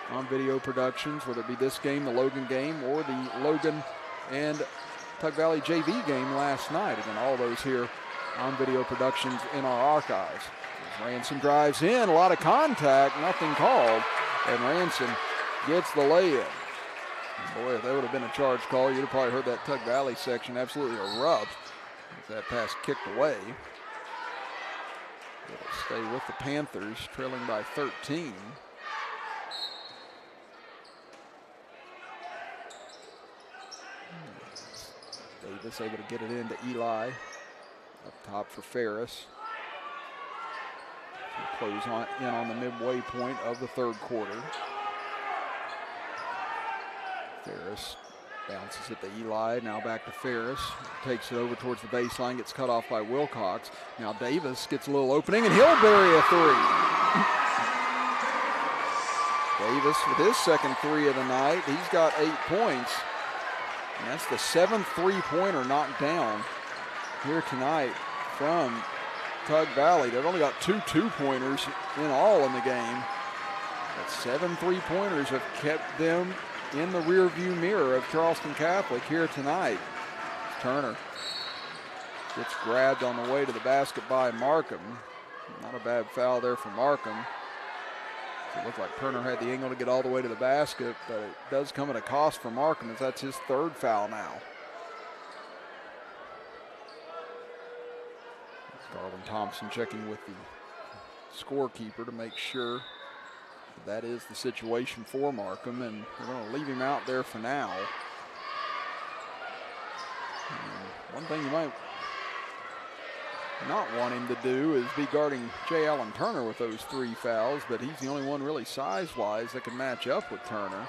A: on Video Productions, whether it be this game, the Logan game, or the Logan and Tug Valley JV game last night. Again, all those here on Video Productions in our archives. As Ransom drives in, a lot of contact, nothing called, and Ransom gets the lay-in. Boy, if that would have been a charge call, you'd have probably heard that Tug Valley section absolutely erupt with that pass kicked away. It'll stay with the Panthers, trailing by 13. Davis able to get it into Eli. Up top for Ferris. He'll close in on the midway point of the third quarter. Ferris bounces it to Eli, now back to Ferris. Takes it over towards the baseline, gets cut off by Wilcox. Now Davis gets a little opening, and he'll bury a three. Davis with his second three of the night. He's got 8 points. And that's the 7th three-pointer knocked down here tonight from Tug Valley. They've only got 2 two-pointers in all in the game. But 7 three-pointers have kept them in the rearview mirror of Charleston Catholic here tonight. Turner gets grabbed on the way to the basket by Markham. Not a bad foul there for Markham. It looked like Turner had the angle to get all the way to the basket, but it does come at a cost for Markham, as that's his third foul now. Garland Thompson checking with the scorekeeper to make sure that is the situation for Markham, and we're going to leave him out there for now. And one thing you might not want him to do is be guarding J. Allen Turner with those 3 fouls, but he's the only one really size-wise that can match up with Turner.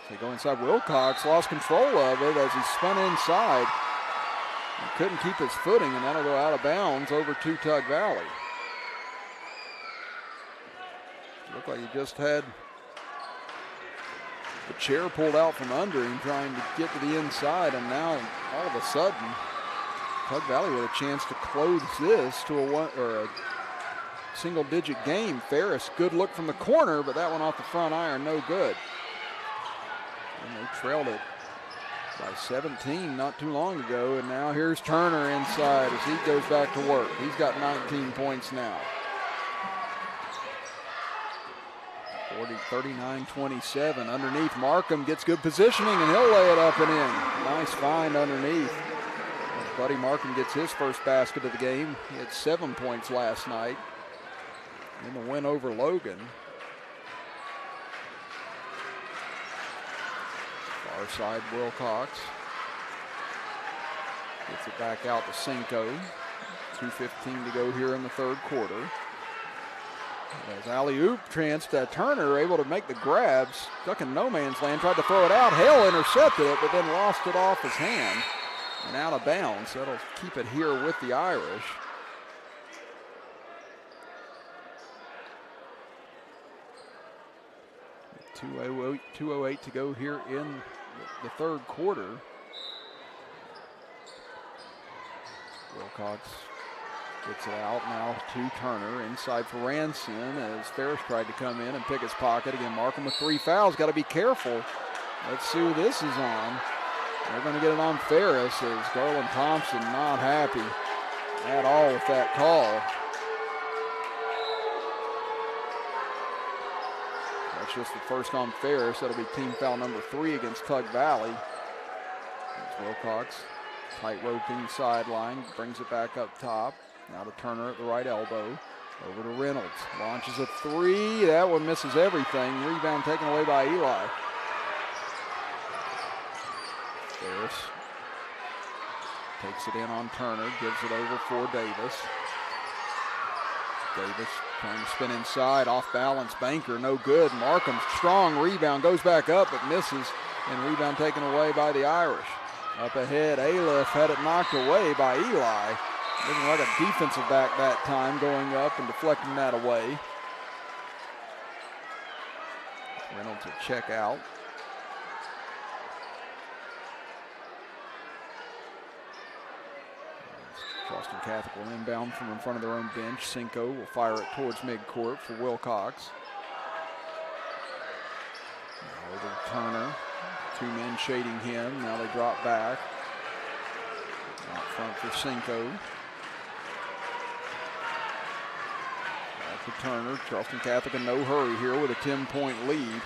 A: They go inside. Wilcox lost control of it as he spun inside. He couldn't keep his footing, and that'll go out of bounds over to Tug Valley. Looked like he just had the chair pulled out from under him trying to get to the inside, and now all of a sudden Tug Valley with a chance to close this to a single-digit game. Ferris, good look from the corner, but that one off the front iron, no good. And they trailed it by 17 not too long ago, and now here's Turner inside as he goes back to work. He's got 19 points now. 39-27 underneath. Markham gets good positioning, and he'll lay it up and in. Nice find underneath. Buddy Markham gets his first basket of the game. He had 7 points last night in the win over Logan. Far side, Wilcox gets it back out to Cinco. 2:15 to go here in the third quarter. As alley-oop chance to Turner, able to make the grab, stuck in no man's land, tried to throw it out. Hale intercepted it, but then lost it off his hand and out of bounds. That'll keep it here with the Irish. .208 to go here in the third quarter. Wilcox gets it out now to Turner. Inside for Ranson as Ferris tried to come in and pick his pocket. Again, Markham with 3 fouls. Got to be careful. Let's see who this is on. They're going to get it on Ferris as Garland Thompson not happy at all with that call. That's just the first on Ferris. That'll be team foul number 3 against Tug Valley. There's Wilcox. Tight roping sideline, brings it back up top. Now to Turner at the right elbow. Over to Reynolds. Launches a 3. That one misses everything. Rebound taken away by Eli. Ferris takes it in on Turner. Gives it over for Davis. Davis trying to spin inside. Off balance. Banker. No good. Markham strong rebound. Goes back up but misses. And rebound taken away by the Irish. Up ahead, Aliff had it knocked away by Eli. Looking like a defensive back that time, going up and deflecting that away. Reynolds will check out. Charleston Catholic will inbound from in front of their own bench. Cinco will fire it towards midcourt for Wilcox. Over to Turner. 2 men shading him. Now they drop back. Out front for Cinco. Back to Turner. Charleston Catholic in no hurry here with a 10-point lead.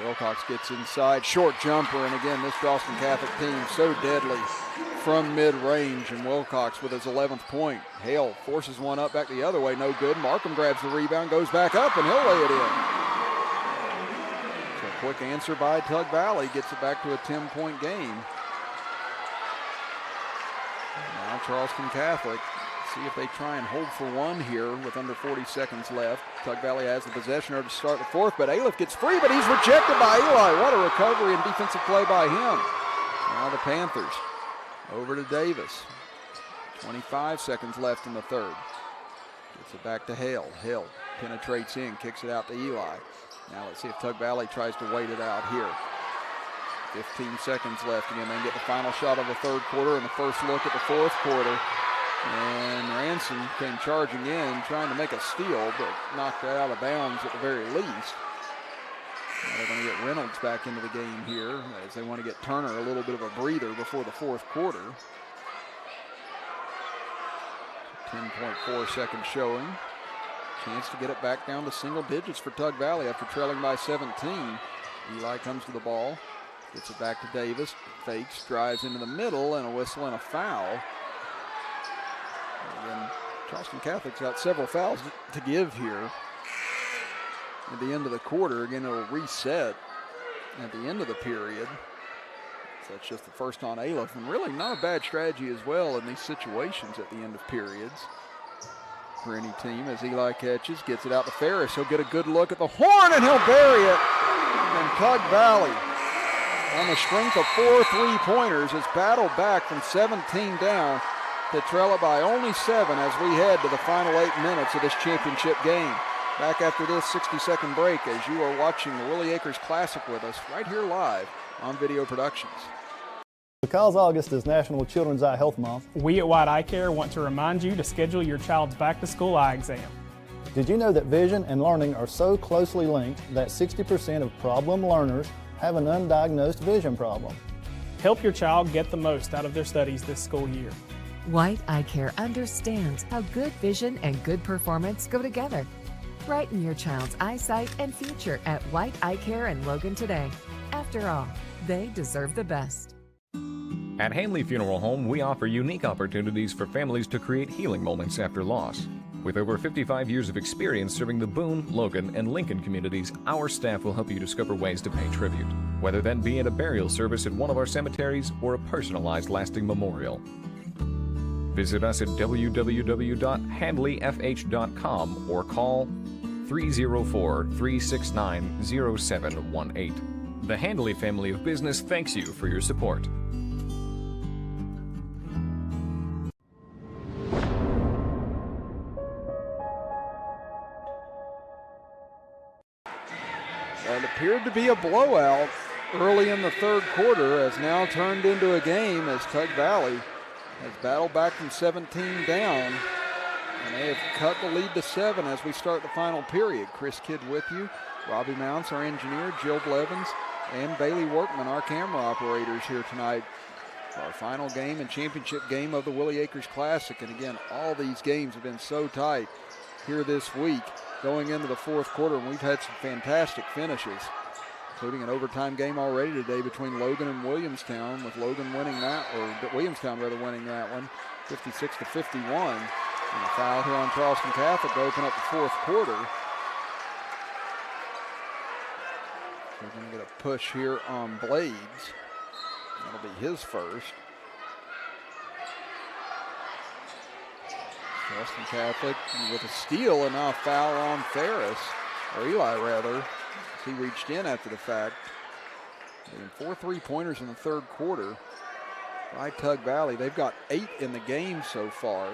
A: Wilcox gets inside. Short jumper. And again, this Charleston Catholic team so deadly from mid-range. And Wilcox with his 11th point. Hale forces one up back the other way. No good. Markham grabs the rebound. Goes back up and he'll lay it in. Quick answer by Tug Valley, gets it back to a 10-point game. Now Charleston Catholic, see if they try and hold for one here with under 40 seconds left. Tug Valley has the possession to start the fourth, but Aliff gets free, but he's rejected by Eli. What a recovery and defensive play by him. Now the Panthers over to Davis. 25 seconds left in the third. Gets it back to Hale. Hale penetrates in, kicks it out to Eli. Now let's see if Tug Valley tries to wait it out here. 15 seconds left. Again, they get the final shot of the third quarter and the first look at the fourth quarter. And Ranson came charging in, trying to make a steal, but knocked it out of bounds at the very least. Now they're going to get Reynolds back into the game here as they want to get Turner a little bit of a breather before the fourth quarter. 10.4 seconds showing. Chance to get it back down to single digits for Tug Valley after trailing by 17. Eli comes to the ball, gets it back to Davis, fakes, drives into the middle, and a whistle and a foul. And then Charleston Catholic's got several fouls to give here. At the end of the quarter, again, it'll reset at the end of the period. So that's just the first on Aliff, and really not a bad strategy as well in these situations at the end of periods for any team. As Eli catches, gets it out to Ferris. He'll get a good look at the horn and he'll bury it. And Tug Valley, on the strength of 4 3-pointers, has battled back from 17 down to trail it by only 7 as we head to the final 8 minutes of this championship game. Back after this 60-second break as you are watching the Willie Akers Classic with us right here live on Video Productions.
C: Because August is National Children's Eye Health Month,
D: we at White Eye Care want to remind you to schedule your child's back-to-school eye exam.
C: Did you know that vision and learning are so closely linked that 60% of problem learners have an undiagnosed vision problem?
D: Help your child get the most out of their studies this school year.
E: White Eye Care understands how good vision and good performance go together. Brighten your child's eyesight and future at White Eye Care in Logan today. After all, they deserve the best.
T: At Hanley Funeral Home, we offer unique opportunities for families to create healing moments after loss. With over 55 years of experience serving the Boone, Logan, and Lincoln communities, our staff will help you discover ways to pay tribute, whether that be at a burial service at one of our cemeteries or a personalized lasting memorial. Visit us at www.handleyfh.com or call 304-369-0718. The Handley family of business thanks you for your support.
A: It appeared to be a blowout early in the third quarter, has now turned into a game as Tug Valley has battled back from 17 down, and they have cut the lead to 7 as we start the final period. Chris Kidd with you, Robbie Mounts, our engineer, Jill Blevins, and Bailey Workman, our camera operators here tonight for our final game and championship game of the Willie AKERS Classic. And again, all these games have been so tight here this week going into the fourth quarter, and we've had some fantastic finishes, including an overtime game already today between Logan and Williamstown, with Logan winning that, or Williamstown rather winning that one, 56-51. And a foul here on Charleston Catholic to open up the fourth quarter. We're going to get a push here on Blades. That'll be his first. Charleston Catholic with a steal, and now a foul on Ferris, or Eli rather, as he reached in after the fact. And 4 3-pointers in the third quarter by Tug Valley. They've got 8 in the game so far.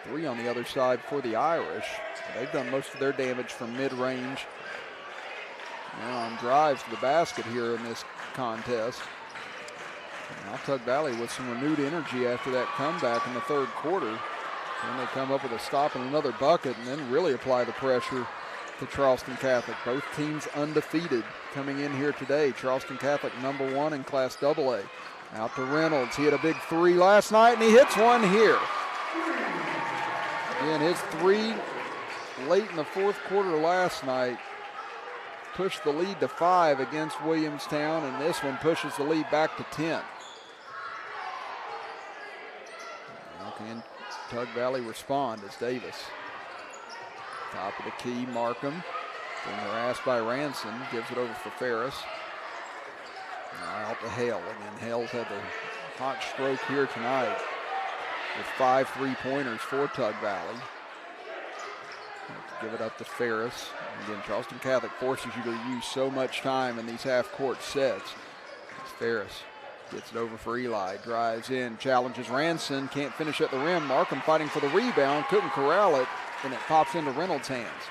A: 3 on the other side for the Irish. They've done most of their damage from mid-range and on drives to the basket here in this contest. Now Tug Valley with some renewed energy after that comeback in the third quarter. And they come up with a stop and another bucket and then really apply the pressure to Charleston Catholic. Both teams undefeated coming in here today. Charleston Catholic #1 in Class AA. Out to Reynolds. He had a big 3 last night and he hits one here. Again, his 3 late in the fourth quarter last night pushed the lead to 5 against Williamstown, and this one pushes the lead back to 10. Now can Tug Valley respond as Davis. Top of the key, Markham. Being harassed by Ranson, gives it over for Ferris. Now out to Hale. Again, Hale's had the hot stroke here tonight with 5 3-pointers for Tug Valley. Give it up to Ferris. Again, Charleston Catholic forces you to use so much time in these half-court sets. As Ferris gets it over for Eli, drives in, challenges Ranson, can't finish at the rim. Markham fighting for the rebound, couldn't corral it, and it pops into Reynolds' hands.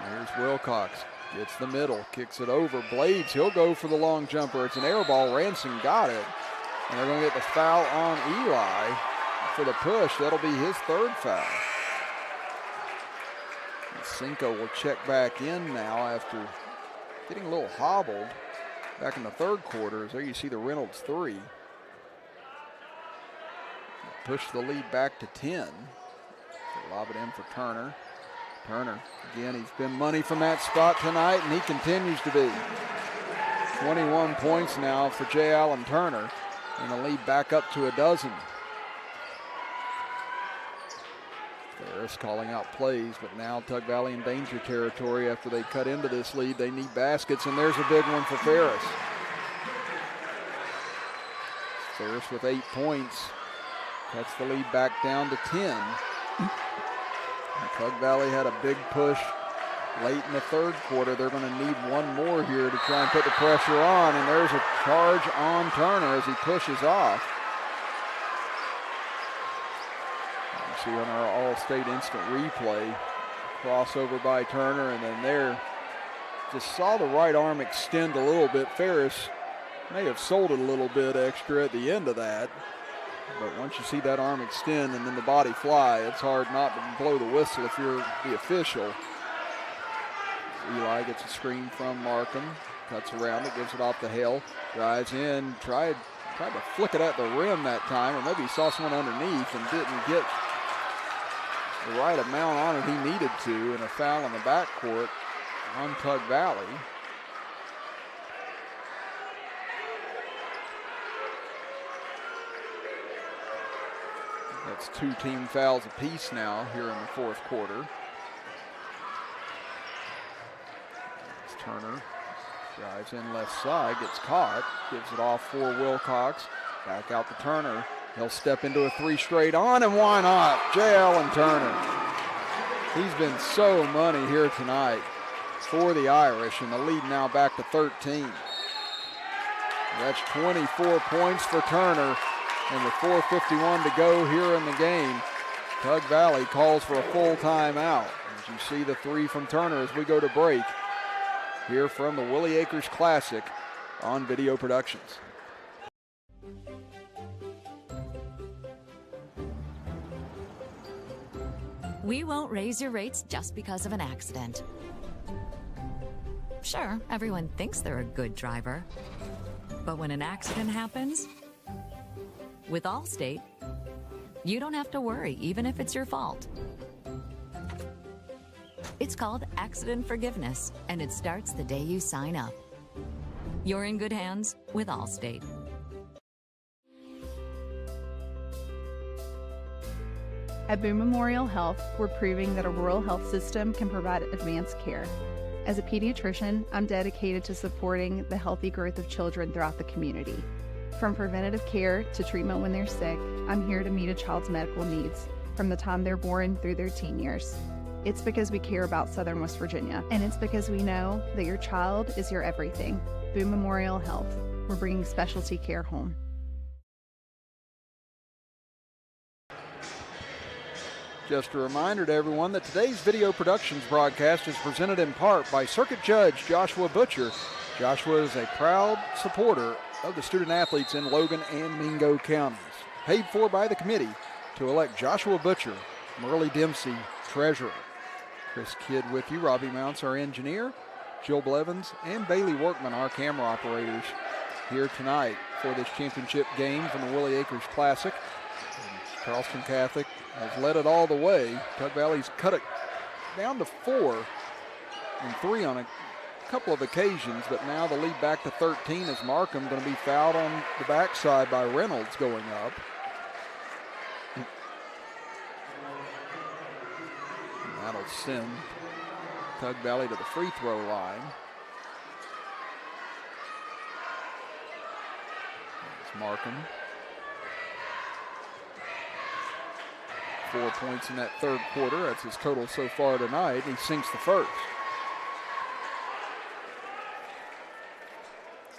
A: And here's Wilcox, gets the middle, kicks it over. Blades, he'll go for the long jumper. It's an air ball. Ranson got it, and they're going to get the foul on Eli for the push. That'll be his 3rd foul. Cinco will check back in now after getting a little hobbled back in the third quarter. As there you see the Reynolds 3. Push the lead back to 10. So lob it in for Turner. Turner, again, he's been money from that spot tonight, and he continues to be. 21 points now for J. Allen Turner, and the lead back up to 12. Ferris calling out plays, but now Tug Valley in danger territory after they cut into this lead. They need baskets, and there's a big one for Ferris. Ferris with 8 points cuts the lead back down to 10. And Tug Valley had a big push late in the third quarter. They're going to need one more here to try and put the pressure on, and there's a charge on Turner as he pushes off. See on our All-State instant replay, crossover by Turner, and then there, just saw the right arm extend a little bit. Ferris may have sold it a little bit extra at the end of that, but once you see that arm extend and then the body fly, it's hard not to blow the whistle if you're the official. Eli gets a screen from Markham, cuts around it, gives it off to Hale, drives in, tried to flick it at the rim that time, or maybe he saw someone underneath and didn't get the right amount on it he needed to, and a foul on the backcourt on Tug Valley. It's 2 team fouls apiece now here in the fourth quarter. As Turner drives in left side, gets caught, gives it off for Wilcox. Back out to Turner. He'll step into a 3 straight on, and why not? J. Allen Turner. He's been so money here tonight for the Irish, and the lead now back to 13. That's 24 points for Turner, and with 4:51 to go here in the game, Tug Valley calls for a full timeout. As you see the 3 from Turner as we go to break here from the Willie Akers Classic on Video Productions.
N: We won't raise your rates just because of an accident. Sure, everyone thinks they're a good driver. But when an accident happens, with Allstate, you don't have to worry, even if it's your fault. It's called accident forgiveness, and it starts the day you sign up. You're in good hands with Allstate.
U: At Boone Memorial Health, we're proving that a rural health system can provide advanced care. As a pediatrician, I'm dedicated to supporting the healthy growth of children throughout the community. From preventative care to treatment when they're sick, I'm here to meet a child's medical needs from the time they're born through their teen years. It's because we care about Southern West Virginia, and it's because we know that your child is your everything. Boone Memorial Health, we're bringing specialty care home.
A: Just a reminder to everyone that today's Video Productions broadcast is presented in part by Circuit Judge Joshua Butcher. Joshua is a proud supporter of the student athletes in Logan and Mingo counties. Paid for by the committee to elect Joshua Butcher, Merle Dempsey, treasurer. Chris Kidd with you, Robbie Mounts, our engineer, Jill Blevins, and Bailey Workman, our camera operators, here tonight for this championship game from the Willie Akers Classic. Charleston Catholic has led it all the way. Tug Valley's cut it down to 4 and 3 on a couple of occasions, but now the lead back to 13 as Markham going to be fouled on the backside by Reynolds going up. And that'll send Tug Valley to the free throw line. It's Markham. 4 points in that third quarter. That's his total so far tonight. He sinks the first.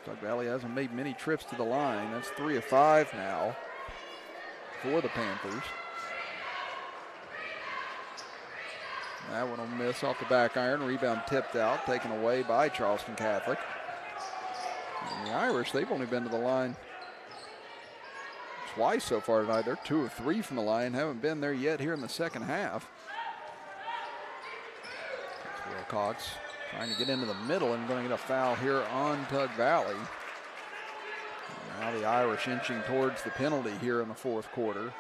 A: Tug Valley hasn't made many trips to the line. That's 3 of 5 now for the Panthers. That one will miss off the back iron. Rebound tipped out, taken away by Charleston Catholic. And the Irish, they've only been to the line twice so far tonight. They're 2 of 3 from the line. Haven't been there yet here in the second half. Wilcox trying to get into the middle and going to get a foul here on Tug Valley. And now the Irish inching towards the penalty here in the fourth quarter.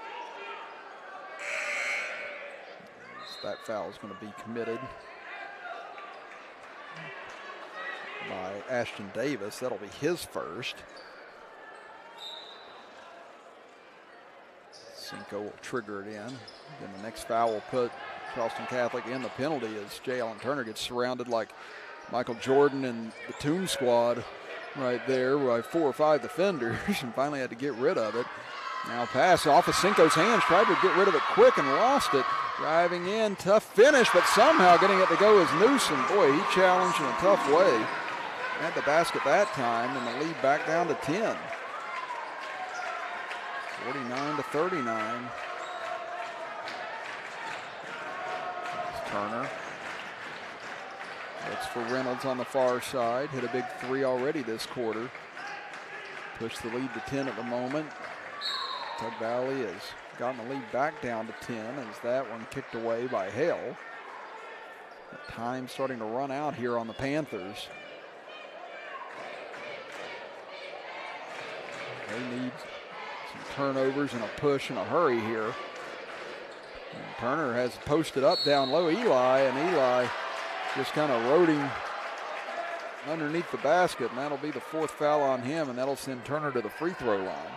A: That foul is going to be committed by Ashton Davis. That'll be his first. Cinco will trigger it in. Then the next foul will put Charleston Catholic in the penalty as J. Allen Turner gets surrounded like Michael Jordan and the Toon Squad right there by 4 or 5 defenders and finally had to get rid of it. Now pass off of Cinco's hands, tried to get rid of it quick and lost it. Driving in, tough finish, but somehow getting it to go is Newsom. Boy, he challenged in a tough way. Had the basket that time, and the lead back down to 10. 49-39. Turner. Looks for Reynolds on the far side. Hit a big 3 already this quarter. Pushed the lead to 10 at the moment. Tug Valley has gotten the lead back down to 10 as that one kicked away by Hale. The time starting to run out here on the Panthers. They need some turnovers and a push and a hurry here. And Turner has posted up down low Eli, and Eli just kind of rode him underneath the basket, and that'll be the 4th foul on him, and that'll send Turner to the free throw line.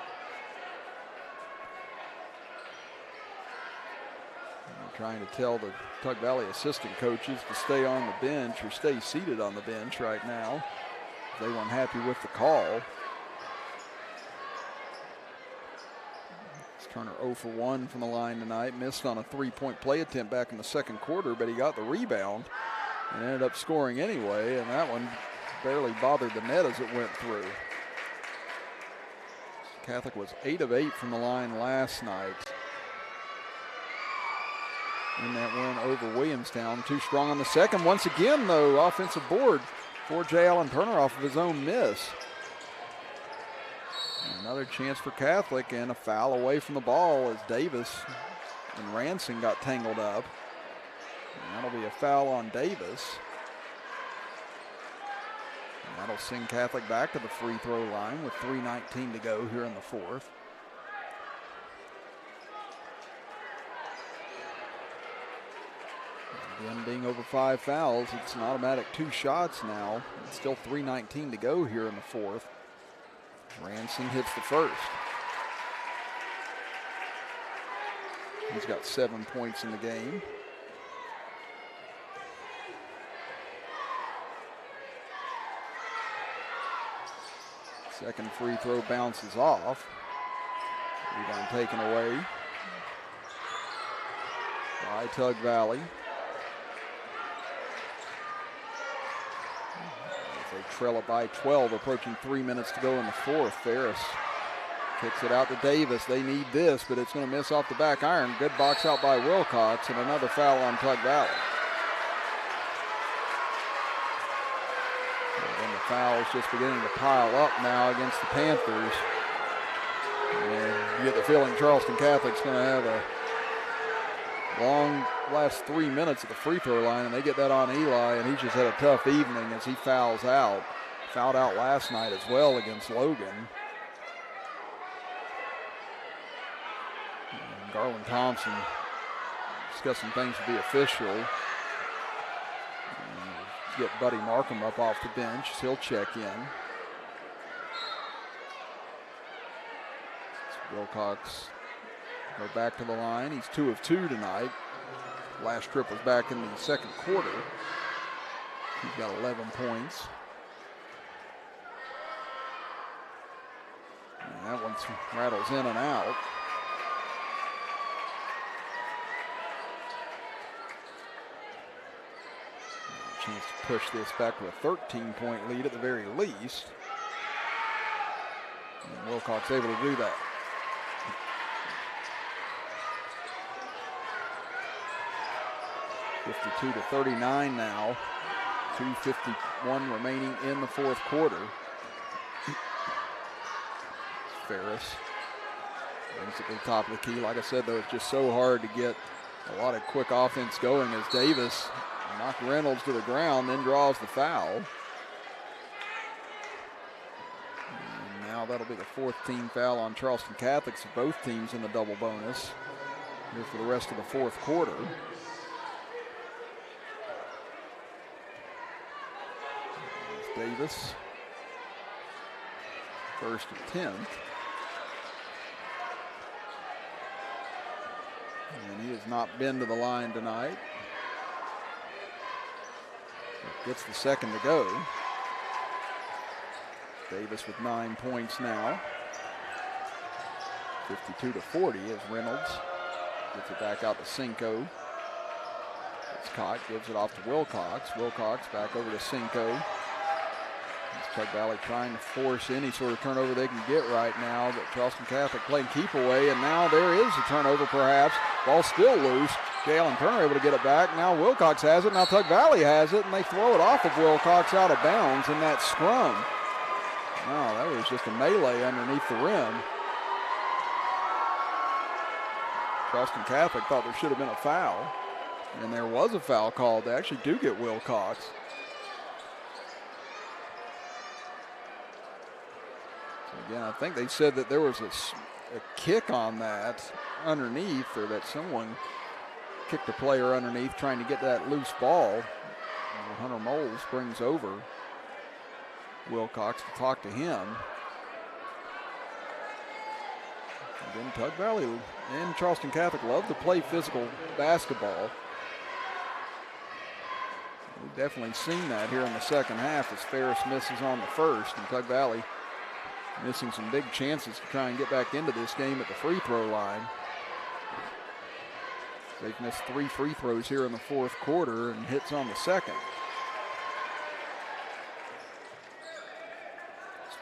A: Trying to tell the Tug Valley assistant coaches to stay on the bench or stay seated on the bench right now. They weren't happy with the call. Turner 0 for 1 from the line tonight. Missed on a three-point play attempt back in the second quarter, but he got the rebound and ended up scoring anyway, and that one barely bothered the net as it went through. Catholic was 8 of 8 from the line last night in that win over Williamstown. Too strong on the second. Once again, though, offensive board for J. Allen Turner off of his own miss. Another chance for Catholic, and a foul away from the ball as Davis and Ranson got tangled up. And that'll be a foul on Davis. And that'll send Catholic back to the free throw line with 3:19 to go here in the fourth. Again, being over 5 fouls, it's an automatic 2 shots now. It's still 3:19 to go here in the fourth. Ranson hits the first. He's got 7 points in the game. Second free throw bounces off. Rebound taken away by Tug Valley. They trail it by 12, approaching 3 minutes to go in the fourth. Ferris kicks it out to Davis. They need this, but it's going to miss off the back iron. Good box out by Wilcox, and another foul on Tug Valley. And the foul's just beginning to pile up now against the Panthers. And you get the feeling Charleston Catholic's going to have a long last 3 minutes at the free throw line, and they get that on Eli, and he's just had a tough evening as he fouls out. Fouled out last night as well against Logan. And Garland Thompson discussing things with the official. Get Buddy Markham up off the bench. He'll check in. Wilcox go back to the line. He's 2 of 2 tonight. Last trip was back in the second quarter. He's got 11 points. And that one rattles in and out. A chance to push this back to a 13-point lead at the very least. And Wilcox able to do that. 52-39 now. 2:51 remaining in the fourth quarter. Ferris brings it to the top of the key. Like I said, though, it's just so hard to get a lot of quick offense going as Davis knocked Reynolds to the ground, then draws the foul. And now that'll be the 4th team foul on Charleston Catholic, so both teams in the double bonus here for the rest of the fourth quarter. Davis, first and 10th. And he has not been to the line tonight. Gets the second to go. Davis with 9 points now. 52-40 as Reynolds gets it back out to Cinco. It's caught, gives it off to Wilcox. Wilcox back over to Cinco. Tug Valley trying to force any sort of turnover they can get right now, but Charleston Catholic playing keep away, and now there is a turnover perhaps. Ball still loose. J. Allen Turner able to get it back. Now Wilcox has it. Now Tug Valley has it, and they throw it off of Wilcox out of bounds in that scrum. Wow, that was just a melee underneath the rim. Charleston Catholic thought there should have been a foul, and there was a foul called. They actually do get Wilcox. Again, I think they said that there was a kick on that underneath, or that someone kicked a player underneath trying to get that loose ball. Hunter Moles brings over Wilcox to talk to him. And then Tug Valley and Charleston Catholic love to play physical basketball. We've definitely seen that here in the second half as Ferris misses on the first, and Tug Valley missing some big chances to try and get back into this game at the free throw line. They've missed 3 free throws here in the fourth quarter and hits on the second.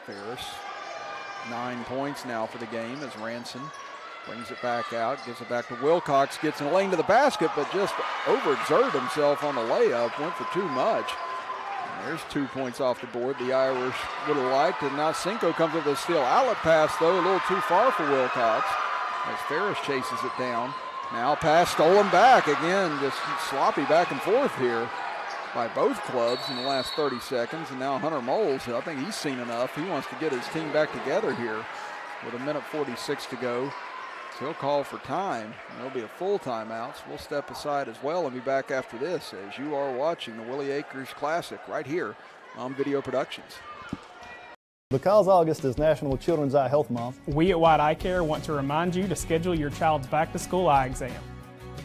A: Ferris, 9 points now for the game as Ranson brings it back out, gives it back to Wilcox, gets in the lane to the basket, but just overexerted himself on the layup, went for too much. And there's 2 points off the board the Irish would have liked, and now Cinco comes with a steal. Outlet pass, though, a little too far for Wilcox as Ferris chases it down. Now pass stolen back again, just sloppy back and forth here by both clubs in the last 30 seconds. And now Hunter Moles, I think he's seen enough. He wants to get his team back together here with 1:46 to go. So he'll call for time. There'll be a full timeout, so we'll step aside as well and be back after this as you are watching the Willie AKERS Classic right here on Video Productions.
C: Because August is National Children's Eye Health Month,
D: we at White Eye Care want to remind you to schedule your child's back-to-school eye exam.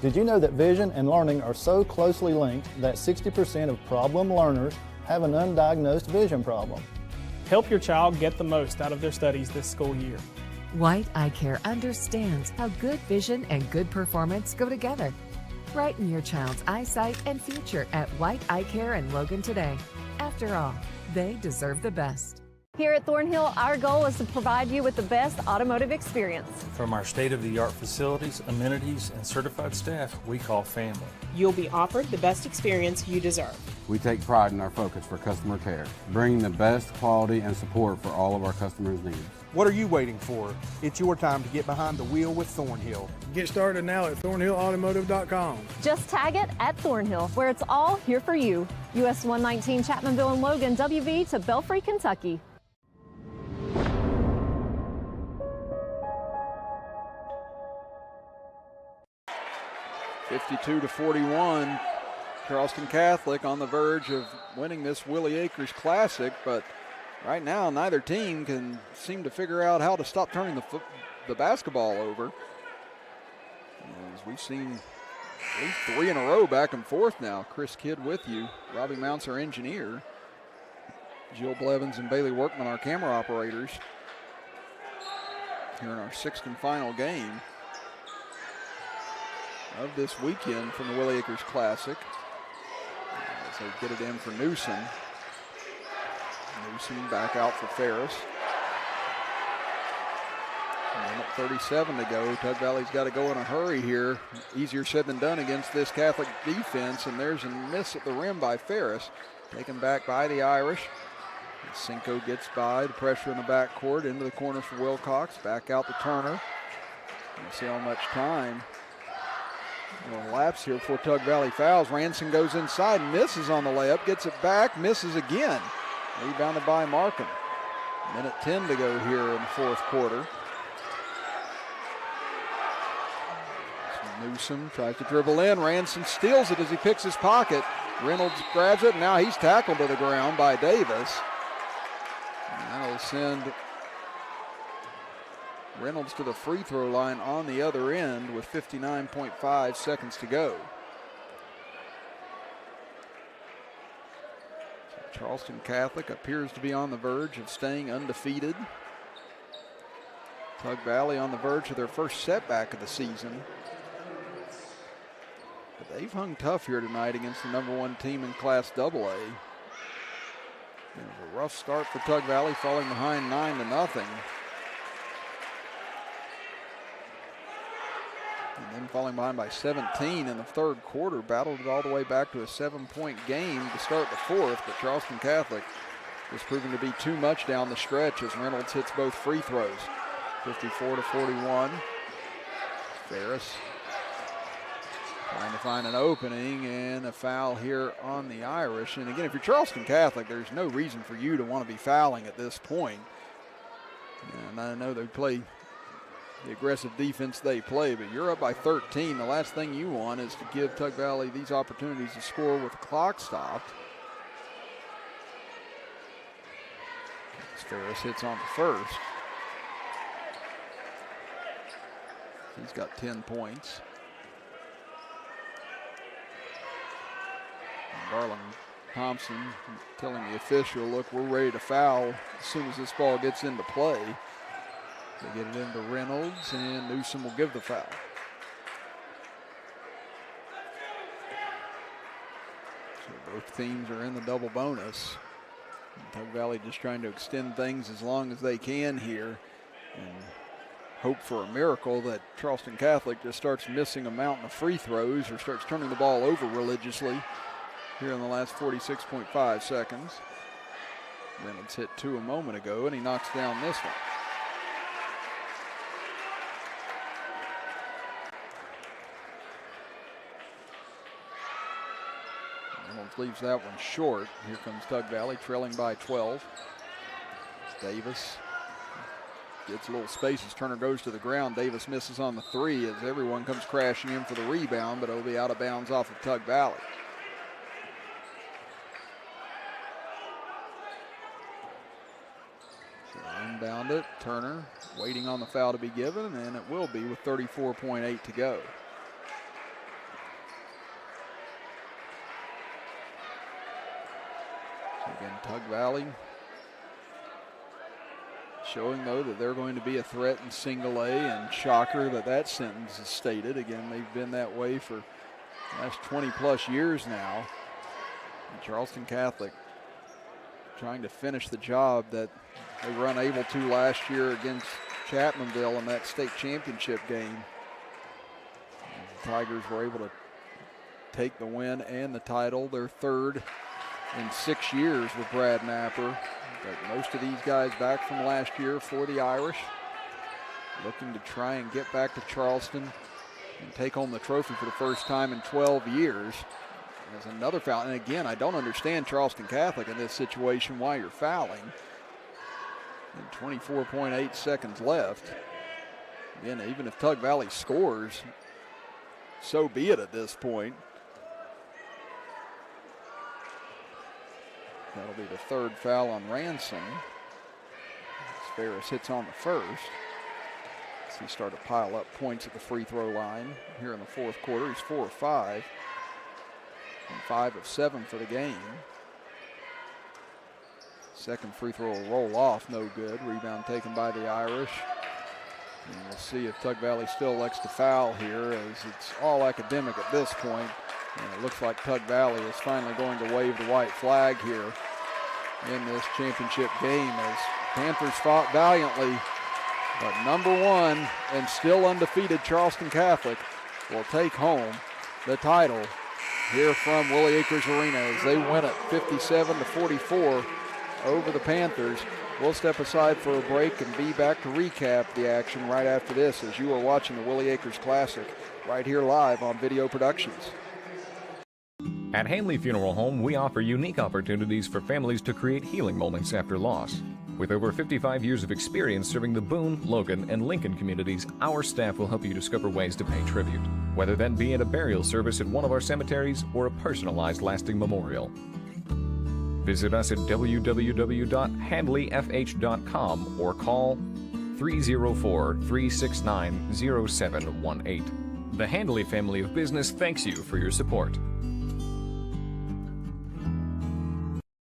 C: Did you know that vision and learning are so closely linked that 60% of problem learners have an undiagnosed vision problem?
D: Help your child get the most out of their studies this school year.
E: White Eye Care understands how good vision and good performance go together. Brighten your child's eyesight and future at White Eye Care in Logan today. After all, they deserve the best.
F: Here at Thornhill, our goal is to provide you with the best automotive experience.
G: From our state-of-the-art facilities, amenities, and certified staff we call family.
H: You'll be offered the best experience you deserve.
I: We take pride in our focus for customer care, bringing the best quality and support for all of our customers' needs.
J: What are you waiting for? It's your time to get behind the wheel with Thornhill.
K: Get started now at thornhillautomotive.com.
F: Just tag it at Thornhill, where it's all here for you. US 119 Chapmanville and Logan, WV to Belfry, Kentucky.
A: (52-41). Charleston Catholic on the verge of winning this Willie AKERS Classic, but right now neither team can seem to figure out how to stop turning the basketball over. As we've seen at least 3 in a row back and forth now. Chris Kidd with you. Robbie Mounts, our engineer. Jill Blevins and Bailey Workman, our camera operators. Here in our 6th and final game of this weekend from the Willie AKERS Classic. As they get it in for Newsom. Newsom back out for Ferris. 37 to go. Tug Valley's got to go in a hurry here. Easier said than done against this Catholic defense, and there's a miss at the rim by Ferris. Taken back by the Irish. Cinco gets by, the pressure in the backcourt, into the corner for Wilcox. Back out to Turner. Let's see how much time will elapse here before Tug Valley fouls. Ranson goes inside, misses on the layup, gets it back, misses again. Rebounded by Markham. 1:10 to go here in the fourth quarter. So Newsom tries to dribble in. Ranson steals it as he picks his pocket. Reynolds grabs it, and now he's tackled to the ground by Davis. And that'll send Reynolds to the free throw line on the other end with 59.5 seconds to go. So Charleston Catholic appears to be on the verge of staying undefeated. Tug Valley on the verge of their first setback of the season. But they've hung tough here tonight against the #1 team in Class AA. It was a rough start for Tug Valley, falling behind 9-0. And then falling behind by 17 in the third quarter, battled it all the way back to a 7-point game to start the fourth, but Charleston Catholic was proving to be too much down the stretch as Reynolds hits both free throws. 54-41. Ferris trying to find an opening, and a foul here on the Irish. And again, if you're Charleston Catholic, there's no reason for you to want to be fouling at this point. And I know they play the aggressive defense they play, but you're up by 13. The last thing you want is to give Tug Valley these opportunities to score with the clock stopped. As Ferris hits on the first. He's got 10 points. And Garland Thompson telling the official, look, we're ready to foul as soon as this ball gets into play. They get it into Reynolds, and Newsom will give the foul. So both teams are in the double bonus. And Tug Valley just trying to extend things as long as they can here and hope for a miracle that Charleston Catholic just starts missing a mountain of free throws or starts turning the ball over religiously here in the last 46.5 seconds. Reynolds hit 2 a moment ago, and he knocks down this one. Reynolds leaves that one short. Here comes Tug Valley trailing by 12. Davis gets a little space as Turner goes to the ground. Davis misses on the 3 as everyone comes crashing in for the rebound, but it'll be out of bounds off of Tug Valley. So inbound it, Turner waiting on the foul to be given, and it will be with 34.8 to go. So again, Tug Valley showing, though, that they're going to be a threat in single A, and shocker that that sentence is stated. Again, they've been that way for the last 20-plus years now. And Charleston Catholic trying to finish the job that they were unable to last year against Chapmanville in that state championship game. The Tigers were able to take the win and the title, their third in 6 years with Brad Napper. But most of these guys back from last year for the Irish, looking to try and get back to Charleston and take home the trophy for the first time in 12 years. There's another foul, and again, I don't understand Charleston Catholic in this situation, why you're fouling. And 24.8 seconds left. Again, even if Tug Valley scores, so be it at this point. That'll be the third foul on Ransom. As Ferris hits on the first. So he started to pile up points at the free throw line here in the fourth quarter. He's 4 of 5 and 5 of 7 for the game. Second free throw will roll off, no good. Rebound taken by the Irish. And we'll see if Tug Valley still elects to foul here, as it's all academic at this point. And it looks like Tug Valley is finally going to wave the white flag here in this championship game, as Panthers fought valiantly. But #1 and still undefeated Charleston Catholic will take home the title here from Willie Akers Arena as they win it 57-44 over the Panthers. We'll step aside for a break and be back to recap the action right after this, as you are watching the Willie Akers Classic right here live on Video Productions.
T: At Hanley Funeral Home, we offer unique opportunities for families to create healing moments after loss. With over 55 years of experience serving the Boone, Logan, and Lincoln communities, our staff will help you discover ways to pay tribute, whether that be at a burial service at one of our cemeteries or a personalized lasting memorial. Visit us at www.handleyfh.com or call 304-369-0718. The Handley family of business thanks you for your support.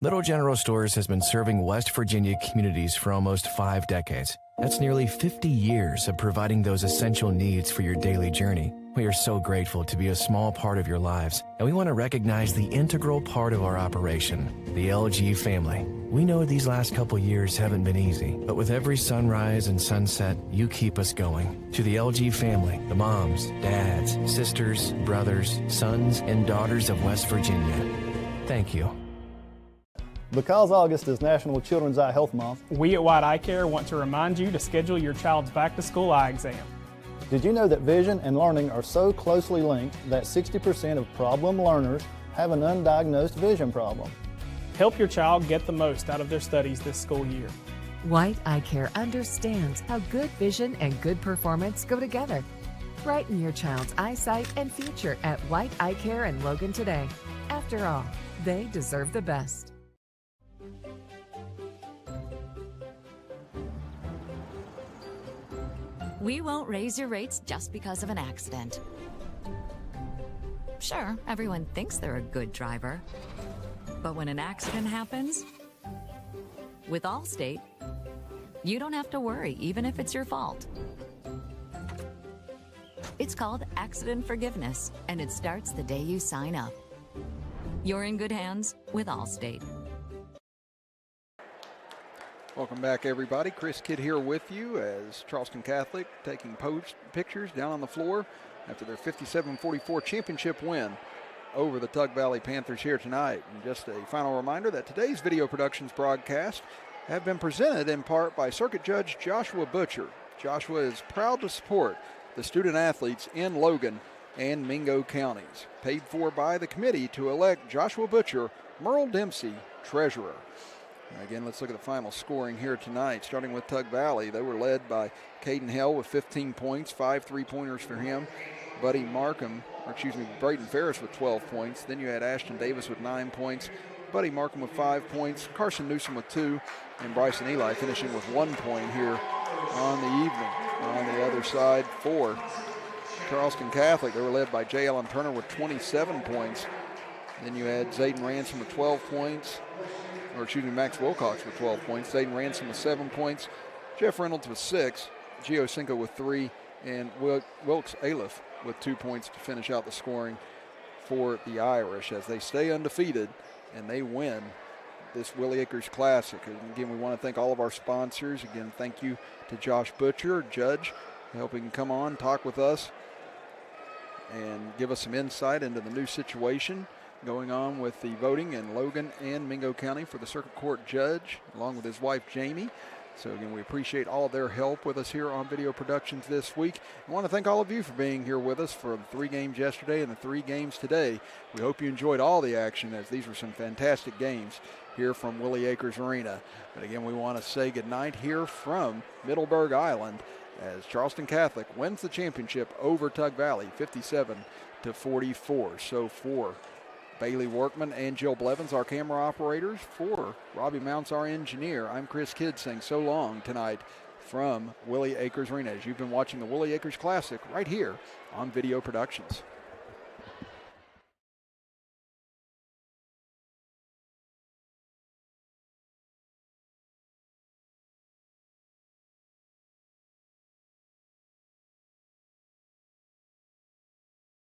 B: Little General Stores has been serving West Virginia communities for almost 5 decades. That's nearly 50 years of providing those essential needs for your daily journey. We are so grateful to be a small part of your lives, and we want to recognize the integral part of our operation, the LG family. We know these last couple years haven't been easy, but with every sunrise and sunset, you keep us going. To the LG family, the moms, dads, sisters, brothers, sons, and daughters of West Virginia, thank you.
C: Because August is National Children's Eye Health Month,
D: we at White Eye Care want to remind you to schedule your child's back-to-school eye exam.
C: Did you know that vision and learning are so closely linked that 60% of problem learners have an undiagnosed vision problem?
D: Help your child get the most out of their studies this school year.
E: White Eye Care understands how good vision and good performance go together. Brighten your child's eyesight and future at White Eye Care in Logan today. After all, they deserve the best.
N: We won't raise your rates just because of an accident. Sure, everyone thinks they're a good driver. But when an accident happens, with Allstate, you don't have to worry, even if it's your fault. It's called accident forgiveness, and it starts the day you sign up. You're in good hands with Allstate.
A: Welcome back, everybody. Chris Kidd here with you as Charleston Catholic taking post pictures down on the floor after their 57-44 championship win over the Tug Valley Panthers here tonight. And just a final reminder that today's video productions broadcast have been presented in part by Circuit Judge Joshua Butcher. Joshua is proud to support the student athletes in Logan and Mingo counties. Paid for by the committee to elect Joshua Butcher, Merle Dempsey, treasurer. Again, let's look at the final scoring here tonight. Starting with Tug Valley, they were led by Caden Hell with 15 points, 5 3-pointers for him. Brayden Ferris with 12 points. Then you had Ashton Davis with 9 points, Buddy Markham with 5 points, Carson Newsom with 2, and Bryson Eli finishing with 1 point here on the evening. On the other side for Charleston Catholic, they were led by J. Allen Turner with 27 points. Then you had Zayden Ransom with 12 points. Max Wilcox with 12 points. Zayden Ransom with 7 points. Jeff Reynolds with 6. Gio Cinco with 3. And Wilkes Aliff with 2 points to finish out the scoring for the Irish as they stay undefeated and they win this Willie Acres Classic. And again, we want to thank all of our sponsors. Again, thank you to Josh Butcher, Judge, helping come on, talk with us, and give us some insight into the new situation going on with the voting in Logan and Mingo County for the Circuit Court Judge, along with his wife, Jamie. So again, we appreciate all their help with us here on Video Productions this week. I want to thank all of you for being here with us for the 3 games yesterday and the 3 games today. We hope you enjoyed all the action, as these were some fantastic games here from Willie Acres Arena. But again, we want to say goodnight here from Middleburg Island as Charleston Catholic wins the championship over Tug Valley, 57-44. So for Bailey Workman and Jill Blevins, our camera operators, for Robbie Mounts, our engineer, I'm Chris Kidd saying so long tonight from Willie Acres Arena as you've been watching the Willie Acres Classic right here on Video Productions.